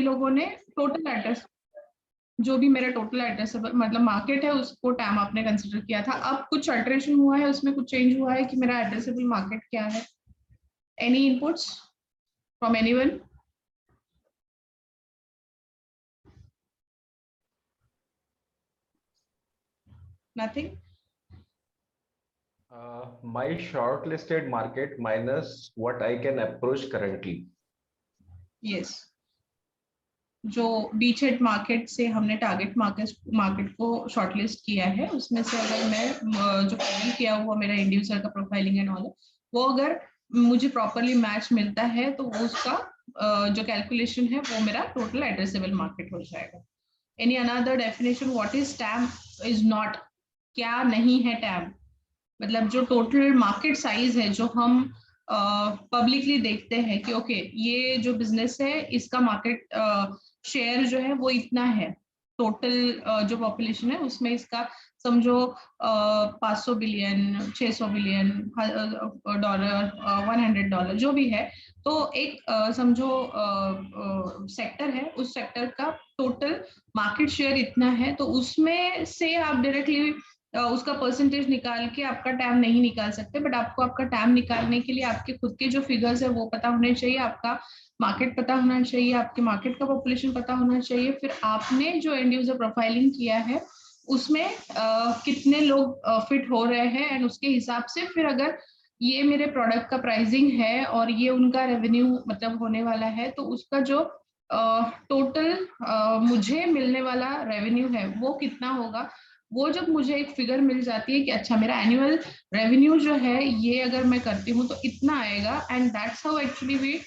लोगों ने total address, जो भी मेरा टोटल एड्रेस मतलब मार्केट है उसको टैम आपने कंसिडर किया था। अब कुछ अल्टरेशन हुआ है उसमें, कुछ चेंज हुआ है कि मेरा एड्रेसेबल मार्केट क्या है? Any inputs from anyone? Nothing? My shortlisted market minus what I can approach currently. Yes. जो बीचहेड मार्केट से हमने टारगेट मार्केट को शॉर्टलिस्ट किया है, उसमें से अगर मैं जो फाइनल किया हुआ मेरा इंडिविजुअल का प्रोफाइलिंग एंड ऑल, वो अगर मुझे प्रॉपरली मैच मिलता है तो वो उसका जो कैलकुलेशन है वो मेरा टोटल एड्रेसेबल मार्केट हो जाएगा। Any another definition? What is time is not, क्या नहीं है टैम? मतलब जो टोटल मार्केट साइज है, जो हम पब्लिकली देखते हैं कि ओके ये जो बिजनेस है इसका मार्केट शेयर जो है वो इतना है, टोटल जो पॉपुलेशन है उसमें इसका समझो 500 बिलियन, 600 बिलियन डॉलर, $100 जो भी है, तो एक समझो सेक्टर है, उस सेक्टर का टोटल मार्केट शेयर इतना है, तो उसमें से आप डायरेक्टली उसका परसेंटेज निकाल के आपका टैम नहीं निकाल सकते, बट आपको आपका टैम निकालने के लिए आपके खुद के जो फिगर्स है वो पता होने चाहिए, आपका मार्केट पता होना चाहिए, आपके मार्केट का पॉपुलेशन पता होना चाहिए, फिर आपने जो एंड यूजर प्रोफाइलिंग किया है उसमें कितने लोग फिट हो रहे हैं, एंड उसके हिसाब से फिर अगर ये मेरे प्रोडक्ट का प्राइसिंग है और ये उनका रेवेन्यू मतलब होने वाला है, तो उसका जो टोटल मुझे मिलने वाला रेवेन्यू है वो कितना होगा, वो जब मुझे एक फिगर मिल जाती है कि अच्छा मेरा एनुअल रेवेन्यू जो है ये अगर मैं करती हूँ तो इतना आएगा, and that's how actually we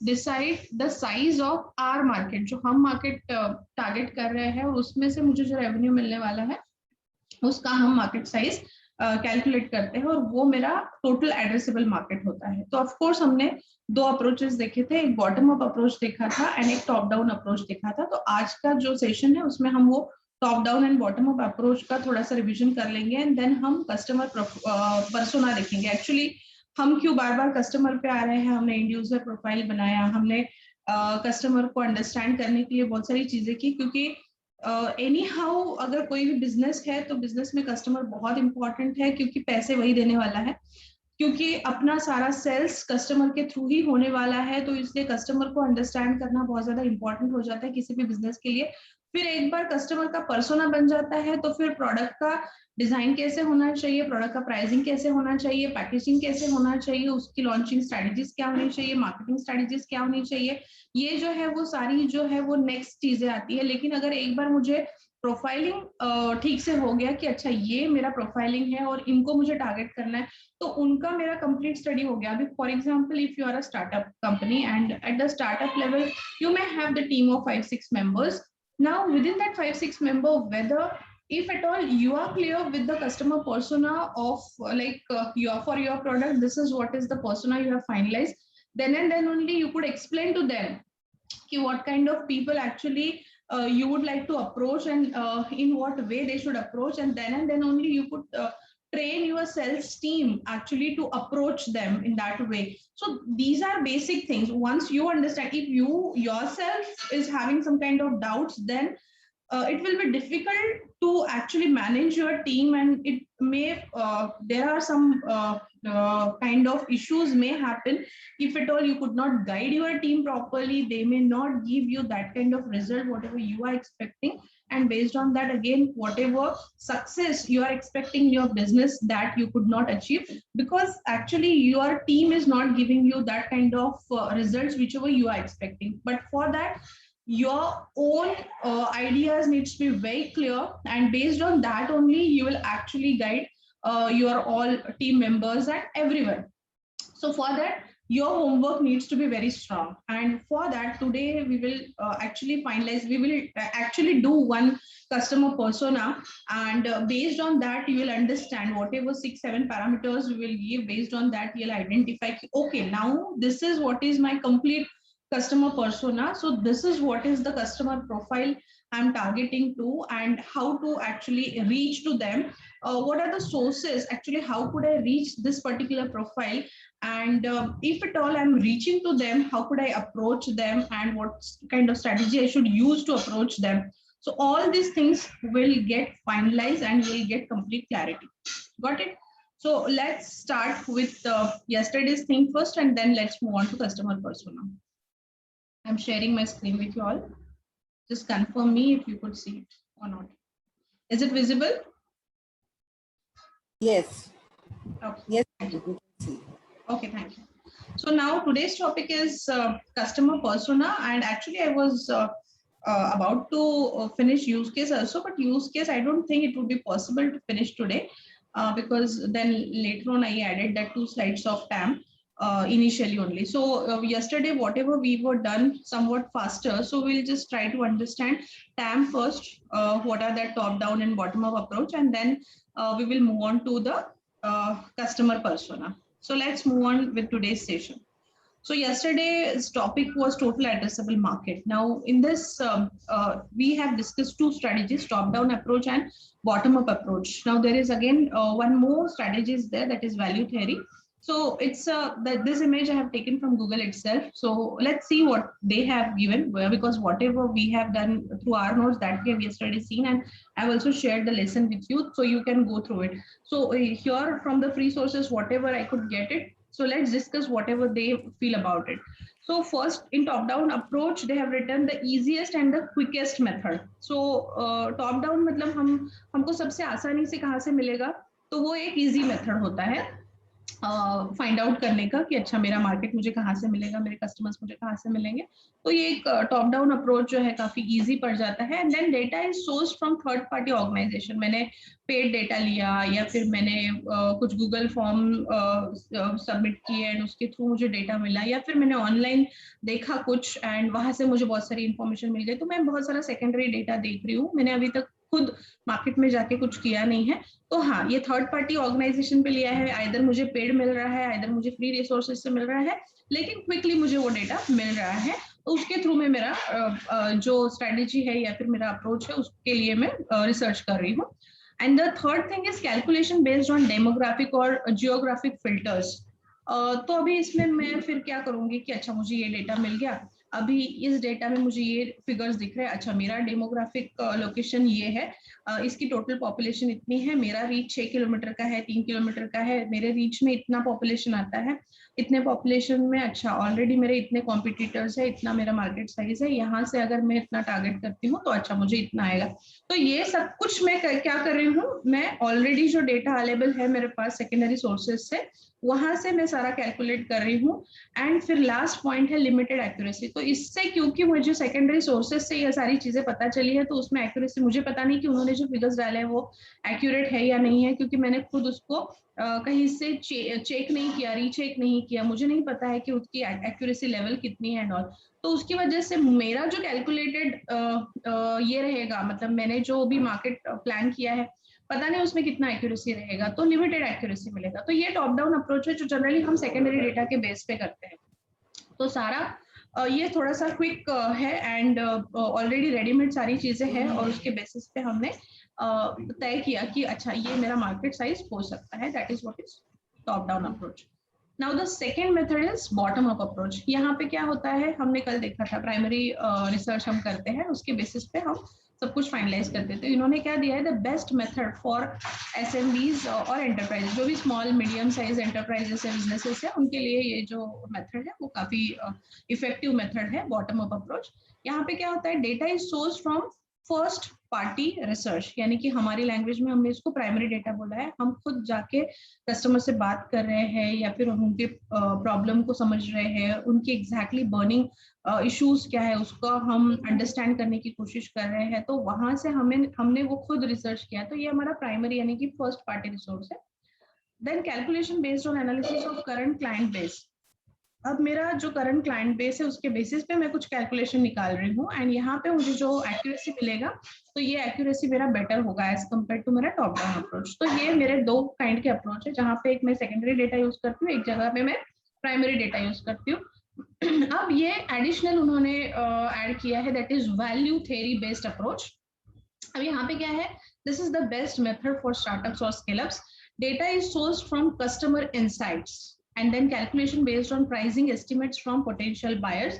decide the size of our market, जो हम मार्केट टारगेट कर रहे हैं और उसमें से मुझे जो रेवेन्यू मिलने वाला है उसका हम मार्केट साइज कैलकुलेट करते हैं, और वो मेरा टोटल एड्रेसेबल मार्केट होता है। तो ऑफ कोर्स हमने दो अप्रोचेस देखे थे, एक बॉटम अप अप्रोच देखा था एंड एक टॉप डाउन अप्रोच देखा था। तो आज का जो सेशन है उसमें हम वो top down and bottom up approach का थोड़ा सा रिवीजन कर लेंगे, एंड देन हम कस्टमर पर्सोना देखेंगे। एक्चुअली हम क्यों बार बार कस्टमर पे आ रहे हैं, हमने इंड यूजर प्रोफाइल बनाया, हमने कस्टमर को अंडरस्टैंड करने के लिए बहुत सारी चीजें की, क्योंकि एनी हाउ अगर कोई भी बिजनेस है तो बिजनेस में कस्टमर बहुत इंपॉर्टेंट है, क्योंकि पैसे वही देने वाला है, क्योंकि अपना सारा सेल्स कस्टमर के थ्रू ही होने वाला है, तो इसलिए कस्टमर को अंडरस्टैंड करना बहुत ज्यादा इंपॉर्टेंट हो जाता है किसी भी बिजनेस के लिए। फिर एक बार कस्टमर का पर्सोना बन जाता है तो फिर प्रोडक्ट का डिजाइन कैसे होना चाहिए, प्रोडक्ट का प्राइसिंग कैसे होना चाहिए, पैकेजिंग कैसे होना चाहिए, उसकी लॉन्चिंग स्ट्रेटजीज क्या होनी चाहिए, मार्केटिंग स्ट्रेटजीज क्या होनी चाहिए, ये जो है वो सारी जो है वो नेक्स्ट चीजें आती है। लेकिन अगर एक बार मुझे प्रोफाइलिंग ठीक से हो गया कि अच्छा ये मेरा प्रोफाइलिंग है और इनको मुझे टारगेट करना है, तो उनका मेरा कंप्लीट स्टडी हो गया। अभी for example if you are a startup company and at the startup level you may have the team of 5-6 members. Now within that 5-6 member, whether if at all you are clear with the customer persona of for your product, this is what is the persona you have finalized, then and then only you could explain to them what kind of people actually you would like to approach, and in what way they should approach, and then only you could train your sales team actually to approach them in that way. So these are basic things. Once you understand, if you yourself is having some kind of doubts, then it will be difficult to actually manage your team, and it may there are some kind of issues may happen. If at all you could not guide your team properly, they may not give you that kind of result whatever you are expecting, and based on that again whatever success you are expecting in your business, that you could not achieve, because actually your team is not giving you that kind of results whichever you are expecting. But for that your own ideas needs to be very clear, and based on that only you will actually guide your all team members and everyone. So for that your homework needs to be very strong, and for that today we will actually finalize, we will actually do one customer persona, and based on that you will understand whatever 6-7 parameters we will give. Based on that you'll identify, okay, now this is what is my complete customer persona. So this is what is the customer profile I'm targeting to, and how to actually reach to them. What are the sources? Actually, how could I reach this particular profile? And if at all I'm reaching to them, how could I approach them, and what kind of strategy I should use to approach them? So all these things will get finalized and will get complete clarity. Got it? So let's start with yesterday's thing first, and then let's move on to customer persona. I'm sharing my screen with you all. Just confirm me if you could see it or not. Is it visible? Yes. Okay. Yes, we can see. Okay, thank you. So now today's topic is customer persona, and actually I was about to finish use case also, but use case I don't think it would be possible to finish today because then later on I added that 2 slides of TAM initially only. So yesterday whatever we were done somewhat faster, so we'll just try to understand TAM first, what are that top down and bottom up approach, and then we will move on to the customer persona. So let's move on with today's session. So yesterday's topic was total addressable market. Now in this, we have discussed 2 strategies, top-down approach and bottom-up approach. Now there is again one more strategy is there, that is value theory. So it's this image I have taken from Google itself. So let's see what they have given, because whatever we have done through our notes that we have yesterday seen, and I've also shared the lesson with you, so you can go through it. So here from the free sources, whatever I could get it. So let's discuss whatever they feel about it. So first, in top-down approach, they have written the easiest and the quickest method. So top-down मतलब हमको सबसे आसानी से कहाँ से मिलेगा? तो वो एक easy method होता है फाइंड आउट करने का कि अच्छा मेरा मार्केट मुझे कहाँ से मिलेगा, मेरे कस्टमर्स मुझे कहाँ से मिलेंगे. तो ये एक टॉप डाउन अप्रोच जो है काफी इजी पड़ जाता है. And then data is source from third party organisation. मैंने पेड डेटा लिया या फिर मैंने कुछ गूगल फॉर्म सबमिट किए एंड उसके थ्रू मुझे डेटा मिला, या फिर मैंने ऑनलाइन देखा कुछ एंड वहां से मुझे बहुत सारी इंफॉर्मेशन मिल गई. तो मैं बहुत सारा सेकेंडरी डेटा देख रही हूँ. मैंने अभी तक खुद मार्केट में जाके कुछ किया नहीं है. तो हाँ, ये थर्ड पार्टी ऑर्गेनाइजेशन पे लिया है. आइदर मुझे पेड मिल रहा है, आइदर मुझे फ्री रिसोर्सेज से मिल रहा है, लेकिन क्विकली मुझे वो डेटा मिल रहा है. तो उसके थ्रू में मेरा जो स्ट्रेटेजी है या फिर मेरा अप्रोच है उसके लिए मैं रिसर्च कर रही हूँ. And the third thing is calculation based on demographic और जियोग्राफिक फिल्टर्स. तो अभी इसमें मैं फिर क्या करूंगी कि अच्छा मुझे ये डेटा मिल गया, अभी इस डेटा में मुझे ये फिगर्स दिख रहे हैं. अच्छा मेरा डेमोग्राफिक लोकेशन ये है, इसकी टोटल पॉपुलेशन इतनी है, मेरा रीच 6 किलोमीटर का है, 3 किलोमीटर का है, मेरे रीच में इतना पॉपुलेशन आता है, इतने पॉपुलेशन में अच्छा ऑलरेडी मेरे इतने कॉम्पिटिटर्स है, इतना मेरा मार्केट साइज है, यहाँ से अगर मैं इतना टारगेट करती हूँ तो अच्छा मुझे इतना आएगा. तो ये सब कुछ मैं क्या कर रही हूँ, मैं ऑलरेडी जो डेटा अवेलेबल है मेरे पास सेकेंडरी सोर्सेज से, वहां से मैं सारा कैलकुलेट कर रही हूँ. एंड फिर लास्ट पॉइंट है लिमिटेड एक्यूरेसी. तो इससे क्योंकि मुझे सेकेंडरी सोर्सेज से ये सारी चीजें पता चली है, तो उसमें एक्यूरेसी मुझे पता नहीं कि उन्होंने जो फिगर्स डाले हैं वो एक्यूरेट है या नहीं है, क्योंकि मैंने खुद उसको कहीं से चेक नहीं किया, रीचेक नहीं किया, मुझे नहीं पता है कि उसकी एक्यूरेसी लेवल कितनी है एंड ऑल. तो उसकी वजह से मेरा जो कैलकुलेटेड ये रहेगा, मतलब मैंने जो भी मार्केट प्लान किया है पता नहीं उसमें कितना एक्यूरेसी रहेगा, तो लिमिटेड एक्यूरेसी मिलेगा. तो ये टॉप डाउन अप्रोच है जो जनरली हम सेकेंडरी डेटा के बेस पे करते हैं. तो सारा ये थोड़ा सा क्विक है एंड ऑलरेडी रेडीमेड सारी चीजें हैं, और उसके बेसिस पे हमने तय किया कि अच्छा ये मेरा मार्केट साइज हो सकता है. That is what is top down approach. Now the second method is bottom up approach. यहाँ पे क्या होता है, हमने कल देखा था, प्राइमरी रिसर्च हम करते हैं, उसके बेसिस पे हम सब कुछ फाइनलाइज करते थे. इन्होंने क्या दिया है, द बेस्ट मेथड फॉर एसएमबीज और एंटरप्राइज, जो भी स्मॉल मीडियम साइज एंटरप्राइजेस है, बिजनेसेस है, उनके लिए ये जो मेथड है वो काफी इफेक्टिव मेथड है, बॉटम अप अप्रोच. यहाँ पे क्या होता है, data is source from first party research, यानी कि हमारी लैंग्वेज में हमने इसको प्राइमरी डेटा बोला है. हम खुद जाके कस्टमर से बात कर रहे हैं या फिर हम उनके प्रॉब्लम को समझ रहे हैं, उनकी एग्जैक्टली बर्निंग इश्यूज क्या है उसका हम अंडरस्टैंड करने की कोशिश कर रहे हैं. तो वहां से हमने वो खुद रिसर्च किया, तो ये हमारा प्राइमरी यानी कि फर्स्ट पार्टी रिसोर्स है. Then calculation based on analysis of current client base. अब मेरा जो करंट क्लाइंट बेस है उसके बेसिस पे मैं कुछ कैलकुलेशन निकाल रही हूँ, एंड यहाँ पे मुझे जो एक्यूरेसी मिलेगा, तो ये एक्यूरेसी मेरा बेटर होगा एज कम्पेयर टू मेरा टॉप डाउन अप्रोच. तो ये मेरे 2 काइंड के अप्रोच है, जहाँ पे एक मैं सेकेंडरी डेटा यूज करती हूँ, एक जगह पे मैं प्राइमरी डेटा यूज करती हूँ. अब ये एडिशनल उन्होंने ऐड किया है, that is value theory based approach. अब यहाँ पे क्या है, this is the best method for startups और scaleups. Data is sourced from customer insights and then calculation based on pricing estimates from potential buyers,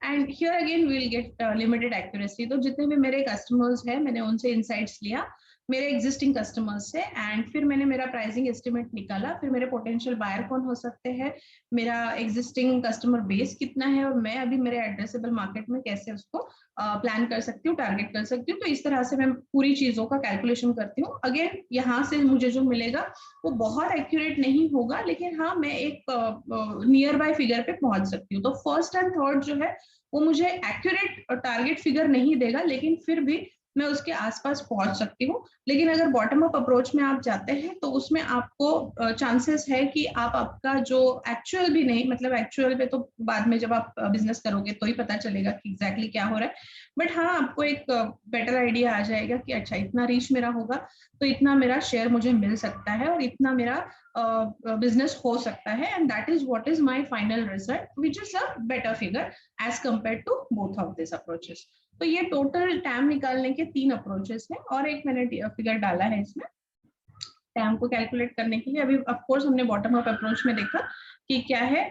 and here again we will get limited accuracy। तो जितने भी मेरे customers हैं मैंने उनसे insights लिया मेरे एग्जिस्टिंग कस्टमर्स से, एंड फिर मैंने मेरा प्राइसिंग एस्टिमेट निकाला, फिर मेरे पोटेंशियल बायर कौन हो सकते हैं, मेरा एग्जिस्टिंग कस्टमर बेस कितना है, और मैं अभी मेरे एड्रेसेबल मार्केट में कैसे उसको प्लान कर सकती हूँ, टारगेट कर सकती हूँ। तो इस तरह से मैं पूरी चीजों का कैलकुलेशन करती हूँ। अगेन यहाँ से मुझे जो मिलेगा वो बहुत एक्यूरेट नहीं होगा, लेकिन हाँ मैं एक नियर बाय फिगर पे पहुंच सकती हूँ। तो फर्स्ट एंड थर्ड जो है वो मुझे एक्यूरेट टारगेट फिगर नहीं देगा, लेकिन फिर भी मैं उसके आसपास पहुंच सकती हूँ। लेकिन अगर बॉटम अप अप्रोच में आप जाते हैं तो उसमें आपको चांसेस है कि आप आपका जो एक्चुअल भी नहीं, मतलब एक्चुअल पे तो बाद में जब आप बिजनेस करोगे तो ही पता चलेगा कि एग्जैक्टली क्या हो रहा है, बट हाँ आपको एक बेटर आइडिया आ जाएगा कि अच्छा इतना रीच मेरा होगा तो इतना मेरा शेयर मुझे मिल सकता है और इतना मेरा बिजनेस हो सकता है, and that is what is my final result which is a better figure as compare to both of this approaches. तो ये टोटल टैम निकालने के 3 अप्रोचेस हैं, और एक मैंने फिगर डाला है इसमें टैम को कैलकुलेट करने के लिए। अभी ऑफ कोर्स हमने बॉटम अप अप्रोच में देखा कि क्या है,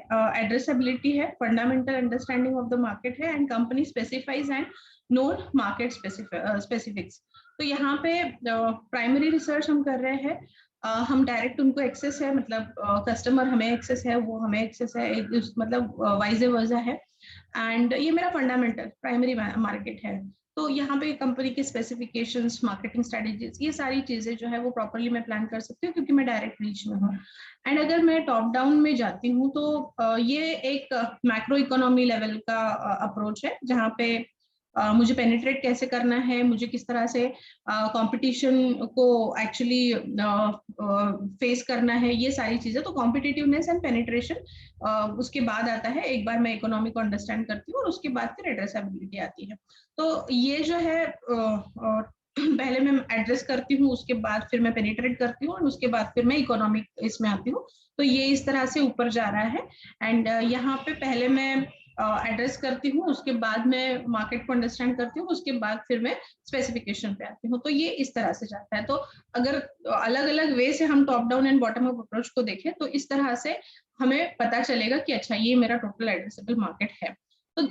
एड्रेसेबिलिटी है, fundamental understanding of the market है, and company specifies and non market specifics. तो यहाँ पे प्राइमरी रिसर्च हम कर रहे हैं, हम डायरेक्ट उनको एक्सेस है, मतलब कस्टमर हमें एक्सेस है, वो हमें एक्सेस है, मतलब वाइज वर्जा है, एंड ये मेरा फंडामेंटल प्राइमरी मार्केट है। तो यहाँ पे कंपनी के स्पेसिफिकेशंस, मार्केटिंग स्ट्रेटेजीज, ये सारी चीजें जो है वो प्रॉपर्ली मैं प्लान कर सकती हूँ क्योंकि मैं डायरेक्ट रीच में हूँ। एंड अगर मैं टॉप डाउन में जाती हूँ तो ये एक मैक्रो इकोनॉमी लेवल का अप्रोच है, जहाँ पे मुझे पेनिट्रेट कैसे करना है, मुझे किस तरह से कंपटीशन को एक्चुअली फेस करना है, ये सारी चीजें। तो कॉम्पिटिटिवनेस एंड पेनिट्रेशन उसके बाद आता है, एक बार मैं इकोनॉमी को अंडरस्टैंड करती हूँ और उसके बाद फिर एड्रेसेबिलिटी आती है। तो ये जो है पहले मैं एड्रेस करती हूँ, उसके बाद फिर मैं पेनिट्रेट करती हूँ, और उसके बाद फिर मैं इकोनॉमिक इसमें आती हूँ। तो ये इस तरह से ऊपर जा रहा है, एंड यहाँ पे पहले मैं एड्रेस करती हूँ, उसके बाद मैं मार्केट को अंडरस्टैंड करती हूँ, उसके बाद फिर मैं स्पेसिफिकेशन पे आती हूँ। तो ये इस तरह से जाता है। तो अगर अलग अलग वे से हम top down and bottom up approach को देखें तो इस तरह से हमें पता चलेगा कि अच्छा ये मेरा टोटल एड्रेसेबल मार्केट है। तो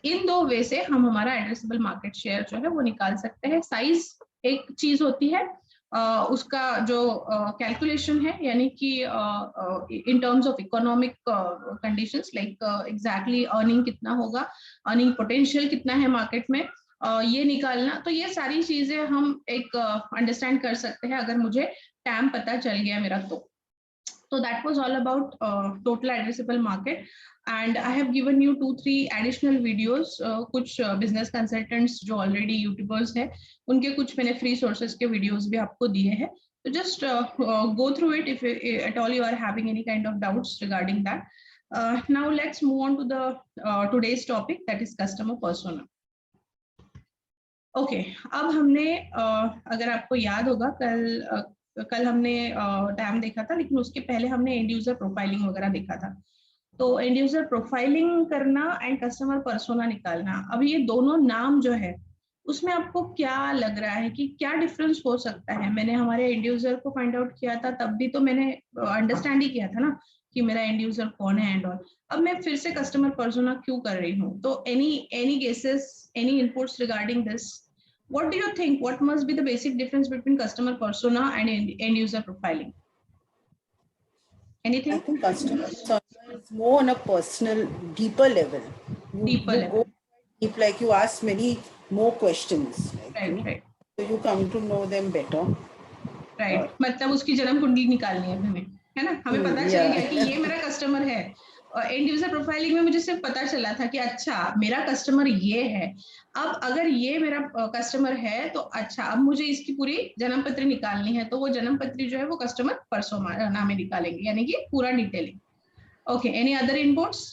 इन 2 वे से हम हमारा एड्रेसेबल मार्केट शेयर जो है वो निकाल सकते हैं। साइज एक चीज होती है, उसका जो कैलकुलेशन है, यानी कि in terms of economic conditions, like exactly earning कितना होगा, अर्निंग पोटेंशियल कितना है मार्केट में, ये निकालना। तो ये सारी चीजें हम एक अंडरस्टैंड कर सकते हैं अगर मुझे टैम पता चल गया मेरा तो। So that was all about total addressable market, and I have given you 2-3 additional videos. कुछ business consultants जो already YouTubers हैं, उनके कुछ मैंने free sources के videos भी आपको दिए हैं। So just go through it if at all you are having any kind of doubts regarding that. Now let's move on to the today's topic, that is customer persona. Okay अब हमने अगर आपको याद होगा कल हमने टैम देखा था, लेकिन उसके पहले हमने एंड यूजर प्रोफाइलिंग वगैरह देखा था। तो एंड यूजर प्रोफाइलिंग करना एंड कस्टमर पर्सोना निकालना, अब ये दोनों नाम जो है उसमें आपको क्या लग रहा है कि क्या डिफरेंस हो सकता है? मैंने हमारे एंड यूजर को फाइंड आउट किया था, तब भी तो मैंने अंडरस्टैंड ही किया था ना कि मेरा एंड यूजर कौन है एंड ऑल। अब मैं फिर से कस्टमर पर्सोना क्यों कर रही हूँ? तो any guesses, any inputs regarding this? What do you think? What must be the basic difference between customer persona and end user profiling? Anything? I think customer persona is more on a personal, deeper level. Deeper level. Go deep, like you ask many more questions. Like, right. So you come to know them better. Right. मतलब उसकी जन्म कुंडली निकालनी है हमें, है ना? हमें पता चल गया कि ये मेरा कस्टमर है। एंड यूजर प्रोफाइलिंग में मुझे सिर्फ पता चला था कि अच्छा मेरा कस्टमर ये है। अब अगर ये मेरा कस्टमर है तो अच्छा अब मुझे इसकी पूरी जन्म पत्री निकालनी है, तो वो जन्म पत्री जो है वो कस्टमर पर्सोना में निकालेंगे, यानी कि पूरा detailing. Okay, any other inputs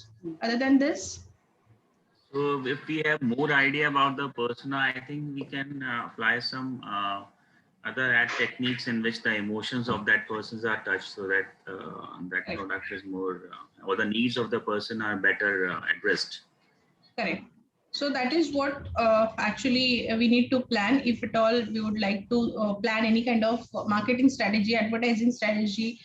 other than this? So if we have more idea about the persona, I think we can apply some other ad techniques in which the emotions of that persons are touched, so that that Correct. product is more or the needs of the person are better addressed. Correct. So that is what actually we need to plan if at all we would like to plan any kind of marketing strategy, advertising strategy,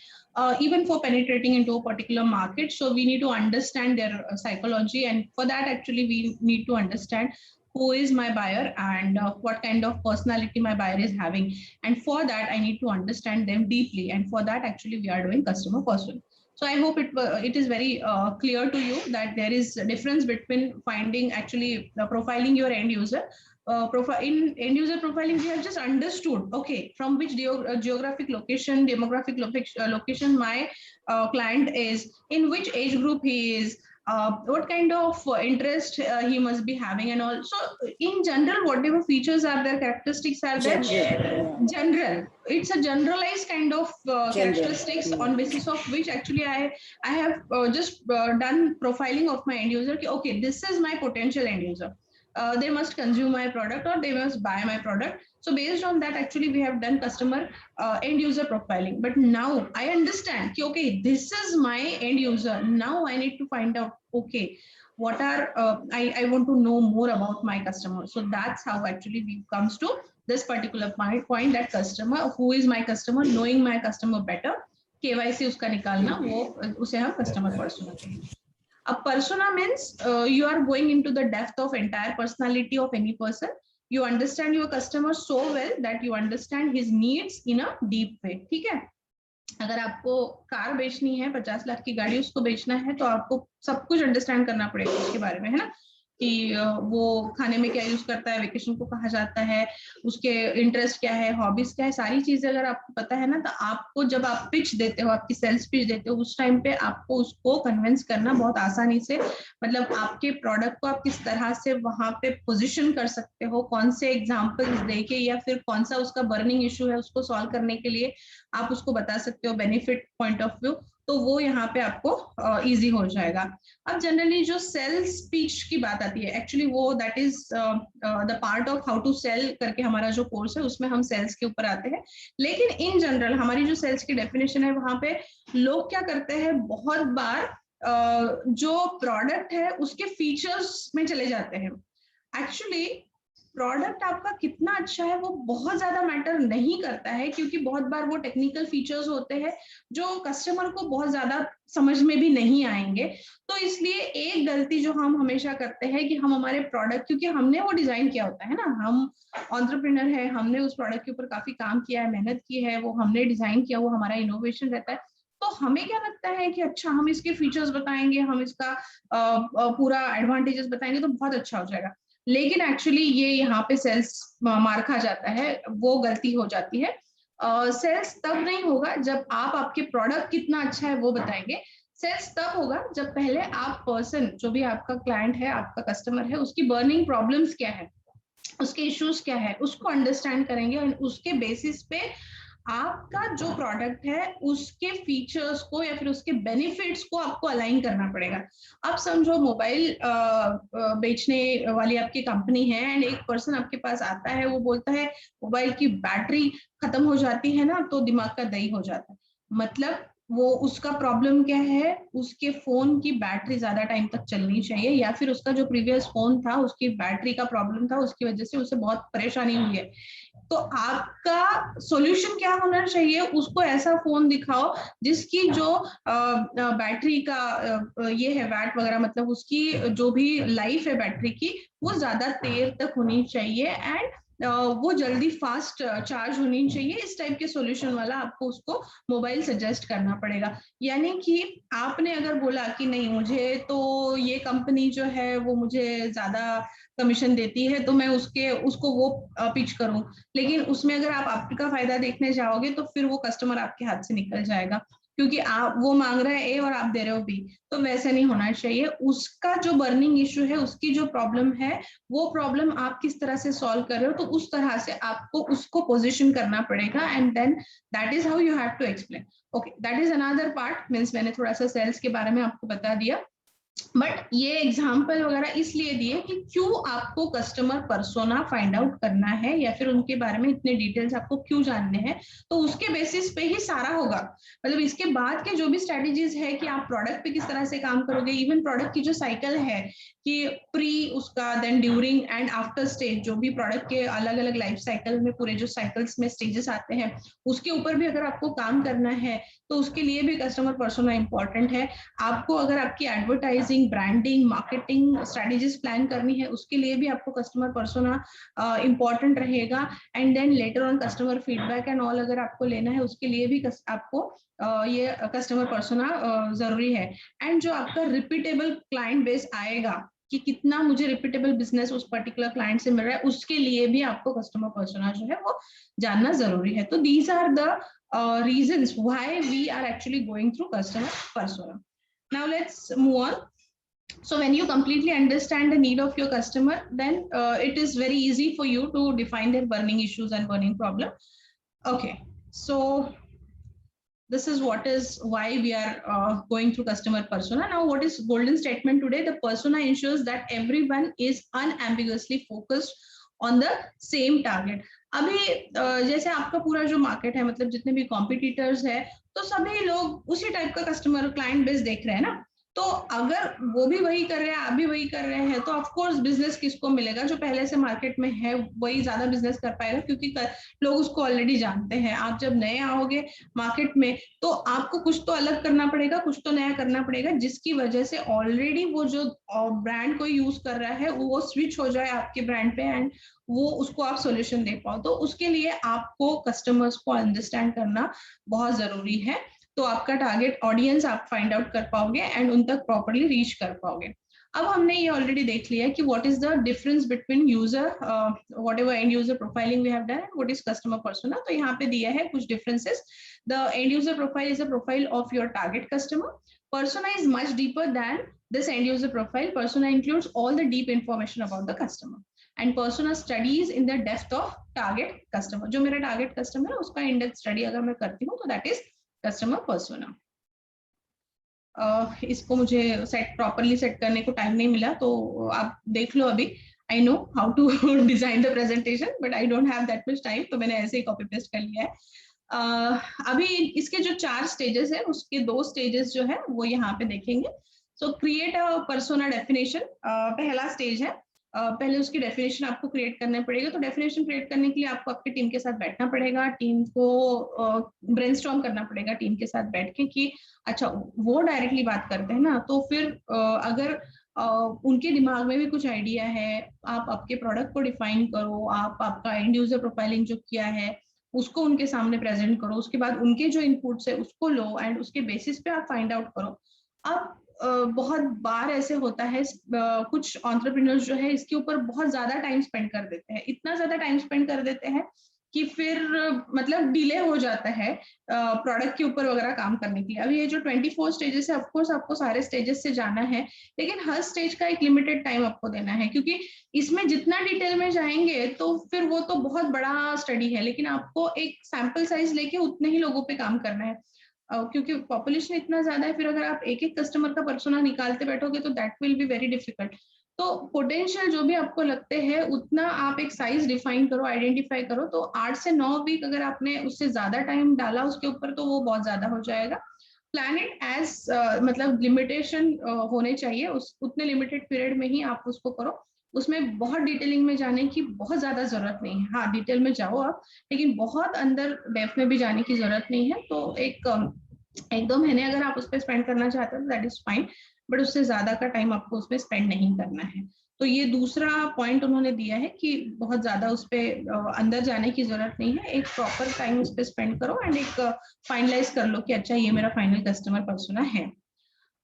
even for penetrating into a particular market. So we need to understand their psychology, and for that actually we need to understand who is my buyer and what kind of personality my buyer is having. And for that I need to understand them deeply, and for that actually we are doing customer person. So I hope it is very clear to you that there is a difference between finding actually profiling your end user. Profile in end user profiling, we have just understood, okay, from which geographic location, demographic location my client is, in which age group he is, what kind of interest he must be having, and also in general whatever features are there, characteristics are there. General, it's a generalized kind of characteristics on basis of which actually I have just done profiling of my end user. Okay, this is my potential end user. They must consume my product or they must buy my product. So based on that actually we have done customer end user profiling. But now I understand, okay, this is my end user. Now I need to find out, okay, what are I want to know more about my customer. So that's how actually we comes to this particular point, that customer, who is my customer, knowing my customer better, KYC उसका निकालना, वो उसे हम customer persona कहेंगे. A persona means you are going into the depth of entire personality of any person. You understand your customer so well that you understand his needs in a deep way. ठीक है? अगर आपको car बेचनी है, 50 लाख की गाड़ी उसको बेचना है, तो आपको सब कुछ अंडरस्टैंड करना पड़ेगा उसके बारे में, है ना, कि वो खाने में क्या यूज करता है, वेकेशन को कहाँ जाता है, उसके इंटरेस्ट क्या है, हॉबीज क्या है, सारी चीजें अगर आपको पता है ना, तो आपको जब आप पिच देते हो, आपकी सेल्स पिच देते हो, उस टाइम पे आपको उसको कन्विंस करना बहुत आसानी से, मतलब आपके प्रोडक्ट को आप किस तरह से वहां पे पोजीशन कर सकते हो, कौन से एग्जांपल्स देके या फिर कौन सा उसका बर्निंग इशू है उसको सॉल्व करने के लिए आप उसको बता सकते हो, बेनिफिट पॉइंट ऑफ व्यू, तो वो यहाँ पे आपको इजी हो जाएगा. अब जनरली जो सेल्स पिच की बात आती है, एक्चुअली वो that is the part of how to sell करके हमारा जो कोर्स है उसमें हम सेल्स के ऊपर आते हैं. लेकिन इन जनरल हमारी जो सेल्स की डेफिनेशन है, वहां पे लोग क्या करते हैं, बहुत बार जो प्रोडक्ट है उसके फीचर्स में चले जाते हैं. एक्चुअली प्रोडक्ट आपका कितना अच्छा है वो बहुत ज्यादा मैटर नहीं करता है, क्योंकि बहुत बार वो टेक्निकल फीचर्स होते हैं जो कस्टमर को बहुत ज्यादा समझ में भी नहीं आएंगे. तो इसलिए एक गलती जो हम हमेशा करते हैं कि हम हमारे प्रोडक्ट, क्योंकि हमने वो डिजाइन किया होता है ना, हम एंटरप्रेन्योर है, हमने उस प्रोडक्ट के ऊपर काफी काम किया है, मेहनत की है, वो हमने डिजाइन किया, वो हमारा इनोवेशन रहता है. तो हमें क्या लगता है कि अच्छा हम इसके फीचर्स बताएंगे, हम इसका पूरा एडवांटेजेस बताएंगे तो बहुत अच्छा हो जाएगा. लेकिन एक्चुअली ये यहाँ पे सेल्स मार खा जाता है, वो गलती हो जाती है. सेल्स तब नहीं होगा जब आप आपके प्रोडक्ट कितना अच्छा है वो बताएंगे. सेल्स तब होगा जब पहले आप पर्सन, जो भी आपका क्लाइंट है, आपका कस्टमर है, उसकी बर्निंग प्रॉब्लम्स क्या है, उसके इश्यूज क्या है, उसको अंडरस्टैंड करेंगे और उसके बेसिस पे आपका जो प्रोडक्ट है उसके फीचर्स को या फिर उसके बेनिफिट्स को आपको अलाइन करना पड़ेगा. अब समझो मोबाइल बेचने वाली आपकी कंपनी है एंड एक पर्सन आपके पास आता है, वो बोलता है मोबाइल की बैटरी खत्म हो जाती है ना तो दिमाग का दही हो जाता है. मतलब वो उसका प्रॉब्लम क्या है, उसके फोन की बैटरी ज्यादा टाइम तक चलनी चाहिए, या फिर उसका जो प्रीवियस फोन था उसकी बैटरी का प्रॉब्लम था, उसकी वजह से उसे बहुत परेशानी हुई है. तो आपका सॉल्यूशन क्या होना चाहिए, उसको ऐसा फोन दिखाओ जिसकी जो बैटरी का ये है वैट वगैरह, मतलब उसकी जो भी लाइफ है बैटरी की वो ज्यादा देर तक होनी चाहिए एंड वो जल्दी फास्ट चार्ज होनी चाहिए. इस टाइप के सॉल्यूशन वाला आपको उसको मोबाइल सजेस्ट करना पड़ेगा. यानी कि आपने अगर बोला कि नहीं मुझे तो ये कंपनी जो है वो मुझे ज्यादा कमीशन देती है तो मैं उसको वो पिच करूं, लेकिन उसमें अगर आप आपका फायदा देखने जाओगे तो फिर वो कस्टमर आपके हाथ से निकल जाएगा, क्योंकि आप वो मांग रहे हैं ए और आप दे रहे हो बी. तो वैसे नहीं होना चाहिए. उसका जो बर्निंग इशू है, उसकी जो प्रॉब्लम है, वो प्रॉब्लम आप किस तरह से सॉल्व कर रहे हो, तो उस तरह से आपको उसको पोजीशन करना पड़ेगा and then that is how you have to explain. Okay, that is another part. Means मैंने थोड़ा सा सेल्स के बारे में आपको बता दिया. बट ये एग्जाम्पल वगैरह इसलिए दिए कि क्यों आपको कस्टमर पर्सोना फाइंड आउट करना है या फिर उनके बारे में इतने डिटेल्स आपको क्यों जानने हैं, तो उसके बेसिस पे ही सारा होगा। मतलब इसके बाद के जो भी स्ट्रेटेजीज है कि आप प्रोडक्ट पे किस तरह से काम करोगे, इवन प्रोडक्ट की जो साइकिल है कि प्री उसका, then during and after stage, जो भी प्रोडक्ट के अलग अलग लाइफ साइकिल में पूरे जो साइकिल्स में स्टेजेस आते हैं उसके ऊपर भी अगर आपको काम करना है तो उसके लिए भी कस्टमर पर्सोना इंपॉर्टेंट है। आपको अगर आपकी advertising, branding, marketing strategies plan करनी है उसके लिए भी आपको कस्टमर पर्सोना इंपॉर्टेंट रहेगा। And then later on customer feedback and all अगर आपको लेना है उसके लिए भी आपको ये कस्टमर पर्सोना जरूरी है। एंड जो आपका रिपीटेबल क्लाइंट बेस आएगा कि कितना मुझे रिपीटेबल बिजनेस उस पर्टिकुलर क्लाइंट से मिल रहा है, उसके लिए भी आपको कस्टमर पर्सोना जो है वो जानना जरूरी है। तो these are the reasons why we are actually going through customer persona. Now let's move on. So when you completely understand the need of your customer, then it is very easy for you to define their burning issues and burning problem. Okay, so this is what is why we are going through customer persona. Now what is golden statement today? The persona ensures that everyone is unambiguously focused on the same target. अभी जैसे आपका पूरा जो market है, मतलब जितने भी competitors है, तो सभी लोग उसी टाइप का कस्टमर क्लाइंट बेस देख रहे हैं ना। तो अगर वो भी वही कर रहे हैं, आप भी वही कर रहे हैं, तो ऑफ कोर्स बिजनेस किसको मिलेगा? जो पहले से मार्केट में है वही ज्यादा बिजनेस कर पाएगा, क्योंकि लोग उसको ऑलरेडी जानते हैं। आप जब नए आओगे मार्केट में तो आपको कुछ तो अलग करना पड़ेगा, कुछ तो नया करना पड़ेगा, जिसकी वजह से ऑलरेडी वो जो ब्रांड को यूज कर रहा है वो स्विच हो जाए आपके ब्रांड पे एंड वो उसको आप सॉल्यूशन दे पाओ। तो उसके लिए आपको कस्टमर्स को अंडरस्टैंड करना बहुत जरूरी है। तो आपका टारगेट ऑडियंस आप फाइंड आउट कर पाओगे एंड उन तक प्रॉपर्ली रीच कर पाओगे। अब हमने ये ऑलरेडी देख लिया कि what is the difference between user, whatever end user profiling we have done, what is customer persona. तो यहाँ पे दिया है कुछ differences. The end user profile is a profile of your target customer. Persona is much deeper than this end user profile. Persona includes all the deep information about the customer. And persona studies in the depth of target customer. जो मेरा target customer है उसका in-depth study अगर मैं करती हूँ तो that is customer persona. इसको मुझे प्रॉपरली सेट करने को टाइम नहीं मिला, तो आप देख लो अभी। I know how to design the presentation, but I don't have that much time, तो मैंने ऐसे ही कॉपी पेस्ट कर लिया है। अभी इसके जो 4 स्टेजेस है उसके 2 स्टेजेस जो है वो यहाँ पे देखेंगे। सो क्रिएट अ पर्सोना डेफिनेशन पहला स्टेज है। पहले उसकी डेफिनेशन आपको क्रिएट करना पड़ेगा। तो डेफिनेशन क्रिएट करने के लिए आपको आपकी टीम के साथ बैठना पड़ेगा, टीम को ब्रेनस्टॉर्म करना पड़ेगा टीम के साथ बैठ के कि अच्छा वो डायरेक्टली बात करते हैं ना, तो फिर अगर उनके दिमाग में भी कुछ आइडिया है, आप आपके प्रोडक्ट को डिफाइन करो, आप आपका एंड यूजर प्रोफाइलिंग जो किया है उसको उनके सामने प्रेजेंट करो, उसके बाद उनके जो इनपुट्स है उसको लो एंड उसके बेसिस पे आप फाइंड आउट करो। अब बहुत बार ऐसे होता है कुछ एंटरप्रेन्योर्स जो है इसके ऊपर बहुत ज्यादा टाइम स्पेंड कर देते हैं, इतना ज्यादा टाइम स्पेंड कर देते हैं कि फिर मतलब डिले हो जाता है प्रोडक्ट के ऊपर वगैरह काम करने के लिए। अभी ये जो 24 स्टेजेस है, ऑफकोर्स आपको सारे स्टेजेस से जाना है, लेकिन हर स्टेज का एक लिमिटेड टाइम आपको देना है, क्योंकि इसमें जितना डिटेल में जाएंगे तो फिर वो तो बहुत बड़ा स्टडी है, लेकिन आपको एक सैंपल साइज लेके उतने ही लोगों पे काम करना है, क्योंकि पॉपुलेशन इतना ज्यादा है। फिर अगर आप एक एक कस्टमर का पर्सोना निकालते बैठोगे तो that will be very difficult. तो पोटेंशियल जो भी आपको लगते हैं उतना आप एक साइज डिफाइन करो, आइडेंटिफाई करो। तो 8 से 9 वीक अगर आपने उससे ज्यादा टाइम डाला उसके ऊपर तो वो बहुत ज्यादा हो जाएगा। प्लान इट एज मतलब लिमिटेशन होने चाहिए, उस उतने लिमिटेड पीरियड में ही आप उसको करो। उसमें बहुत डिटेलिंग में जाने की बहुत ज्यादा जरूरत नहीं है। हाँ डिटेल में जाओ आप, लेकिन बहुत अंदर डेप्थ में भी जाने की जरूरत नहीं है। तो एक 2 महीने अगर आप उस पर स्पेंड करना चाहते हो दैट इज फाइन, बट उससे ज्यादा का टाइम आपको उसमें स्पेंड नहीं करना है। तो ये दूसरा पॉइंट उन्होंने दिया है कि बहुत ज्यादा उस पर अंदर जाने की जरूरत नहीं है, एक प्रॉपर टाइम उस पर स्पेंड करो एंड एक फाइनलाइज कर लो कि अच्छा ये मेरा फाइनल कस्टमर पर्सोना है।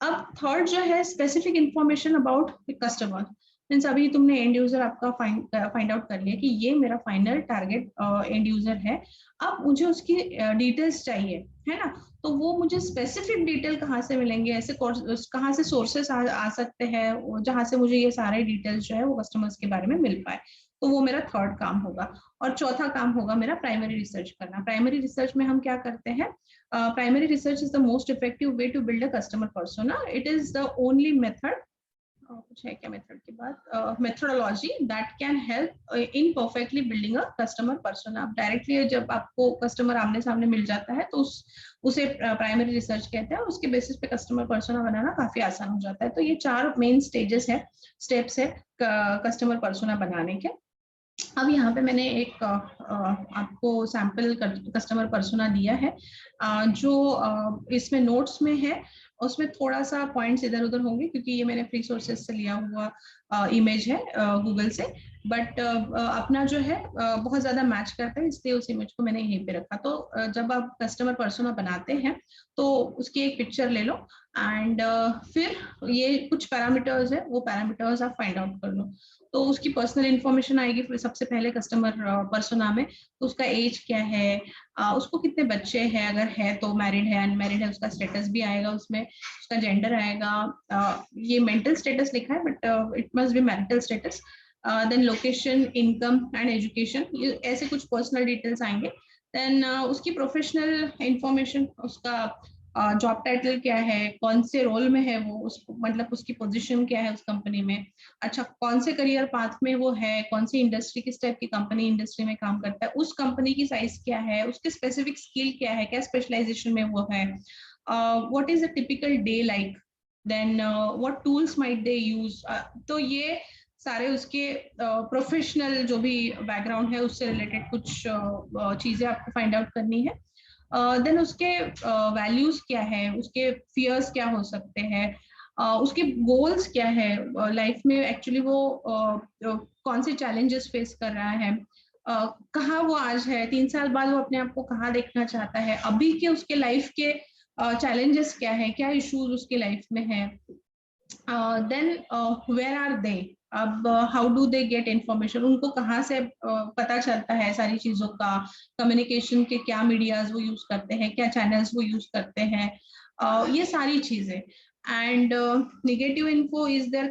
अब थर्ड जो है specific information about customer, means अभी तुमने एंड यूजर आपका फाइंड आउट कर लिया कि ये मेरा फाइनल टारगेट एंड यूजर है। अब मुझे उसकी डिटेल्स चाहिए, है ना? तो वो मुझे स्पेसिफिक डिटेल कहाँ से मिलेंगे, ऐसे कहाँ से सोर्सेस आ सकते हैं जहाँ से मुझे ये सारे डिटेल्स जो है वो कस्टमर्स के बारे में मिल पाए। तो वो मेरा थर्ड काम होगा। और चौथा काम होगा मेरा प्राइमरी रिसर्च करना। प्राइमरी रिसर्च में हम क्या करते हैं, primary research is the most effective way to build a customer persona. It is the only method, कुछ है क्या मेथड के बाद, methodology that can help in perfectly building a customer persona. आप डायरेक्टली जब आपको कस्टमर आमने सामने मिल जाता है तो उसे प्राइमरी रिसर्च कहते हैं, और उसके बेसिस पे कस्टमर पर्सोना बनाना काफी आसान हो जाता है। तो ये 4 मेन स्टेप्स है कस्टमर पर्सोना बनाने के। अब यहाँ पे मैंने एक आपको सैंपल कस्टमर पर्सोना दिया है, जो इसमें नोट्स में है। उसमें थोड़ा सा पॉइंट्स इधर उधर होंगे क्योंकि ये मैंने फ्री सोर्सेज से लिया हुआ इमेज है गूगल से, बट अपना जो है बहुत ज्यादा मैच करता है, इसलिए उस इमेज को मैंने यहीं पे रखा। तो जब आप कस्टमर पर्सोना बनाते हैं तो उसकी एक पिक्चर ले लो, एंड फिर ये कुछ पैरामीटर्स है, वो पैरामीटर्स आप फाइंड आउट कर लो। तो उसकी पर्सनल इंफॉर्मेशन आएगी फिर सबसे पहले कस्टमर पर्सोना में। तो उसका एज क्या है, उसको कितने बच्चे हैं, अगर है तो मैरिड है अनमैरिड है, उसका स्टेटस भी आएगा उसमें, उसका जेंडर आएगा। ये मेंटल स्टेटस लिखा है but it must be marital status. Then location, income and education, ये ऐसे कुछ पर्सनल डिटेल्स आएंगे। देन उसकी प्रोफेशनल इंफॉर्मेशन, उसका जॉब टाइटल क्या है, कौन से रोल में है वो, उसको मतलब उसकी पोजीशन क्या है उस कंपनी में, अच्छा कौन से करियर पाथ में वो है, कौन सी इंडस्ट्री, किस टाइप की कंपनी इंडस्ट्री में काम करता है, उस कंपनी की साइज क्या है, उसके स्पेसिफिक स्किल क्या है, क्या स्पेशलाइजेशन में वो है, what is a typical day like, then what tools might they use. तो ये सारे उसके प्रोफेशनल जो भी बैकग्राउंड है उससे रिलेटेड कुछ चीजें आपको फाइंड आउट करनी है। देन उसके वैल्यूज क्या है, उसके फियर्स क्या हो सकते हैं, उसके गोल्स क्या है लाइफ में, एक्चुअली वो कौन से चैलेंजेस फेस कर रहा है, कहाँ वो आज है, 3 साल बाद वो अपने आप को कहाँ देखना चाहता है, अभी के उसके लाइफ के चैलेंजेस क्या है, क्या इश्यूज उसके लाइफ में है। देन वेयर आर दे, अब how do they get information, उनको कहाँ से पता चलता है सारी चीजों का, कम्युनिकेशन के क्या मीडियाज वो यूज करते हैं, क्या चैनल्स वो यूज करते हैं, ये सारी चीजें। And negative info is their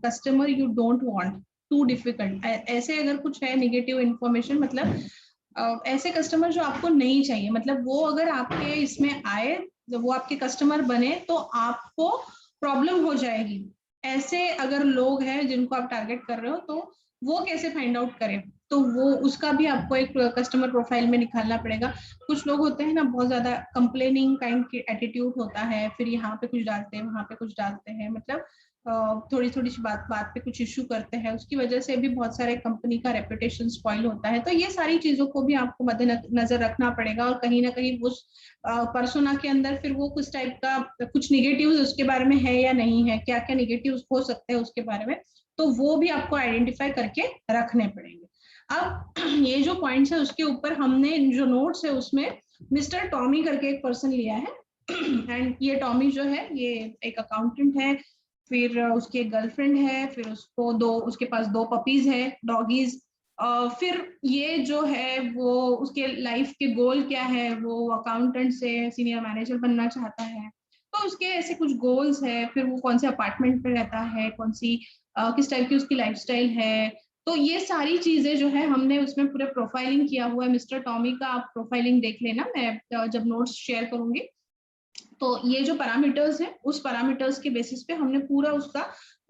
customer you don't want to difficult. ऐसे अगर कुछ है नेगेटिव इन्फॉर्मेशन, मतलब ऐसे कस्टमर जो आपको नहीं चाहिए, मतलब वो अगर आपके इसमें आए, वो आपके कस्टमर बने तो आपको प्रॉब्लम हो जाएगी। ऐसे अगर लोग हैं जिनको आप टारगेट कर रहे हो तो वो कैसे फाइंड आउट करें, तो वो उसका भी आपको एक कस्टमर प्रोफाइल में निकालना पड़ेगा। कुछ लोग होते हैं ना, बहुत ज्यादा कंप्लेनिंग काइंड की एटीट्यूड होता है, फिर यहाँ पे कुछ डालते हैं वहां पे कुछ डालते हैं, मतलब थोड़ी थोड़ी सी बात पे कुछ इश्यू करते हैं, उसकी वजह से भी बहुत सारे कंपनी का रेपुटेशन स्पॉइल होता है। तो ये सारी चीजों को भी आपको मद्देनजर रखना पड़ेगा, और कहीं ना कहीं उस पर्सोना के अंदर फिर वो कुछ टाइप का कुछ निगेटिव्स उसके बारे में है या नहीं है, क्या क्या निगेटिव्स हो सकते हैं उसके बारे में, तो वो भी आपको आइडेंटिफाई करके रखने पड़ेंगे। अब ये जो पॉइंट्स है उसके ऊपर हमने जो नोट्स है उसमें मिस्टर टॉमी करके एक पर्सन लिया है। एंड ये टॉमी जो है ये एक अकाउंटेंट है, फिर उसकी एक गर्लफ्रेंड है, फिर उसके पास 2 पपीज है, डॉगीज। फिर ये जो है वो उसके लाइफ के गोल क्या है, वो अकाउंटेंट से सीनियर मैनेजर बनना चाहता है, तो उसके ऐसे कुछ गोल्स है। फिर वो कौन से अपार्टमेंट पे रहता है, किस टाइप की उसकी लाइफस्टाइल है, तो ये सारी चीजें जो है हमने उसमें पूरे प्रोफाइलिंग किया हुआ है। मिस्टर टॉमी का आप प्रोफाइलिंग देख लेना, मैं जब नोट्स शेयर करूंगी। तो ये जो पैरामीटर्स है उस पैरामीटर्स के बेसिस पे हमने पूरा उसका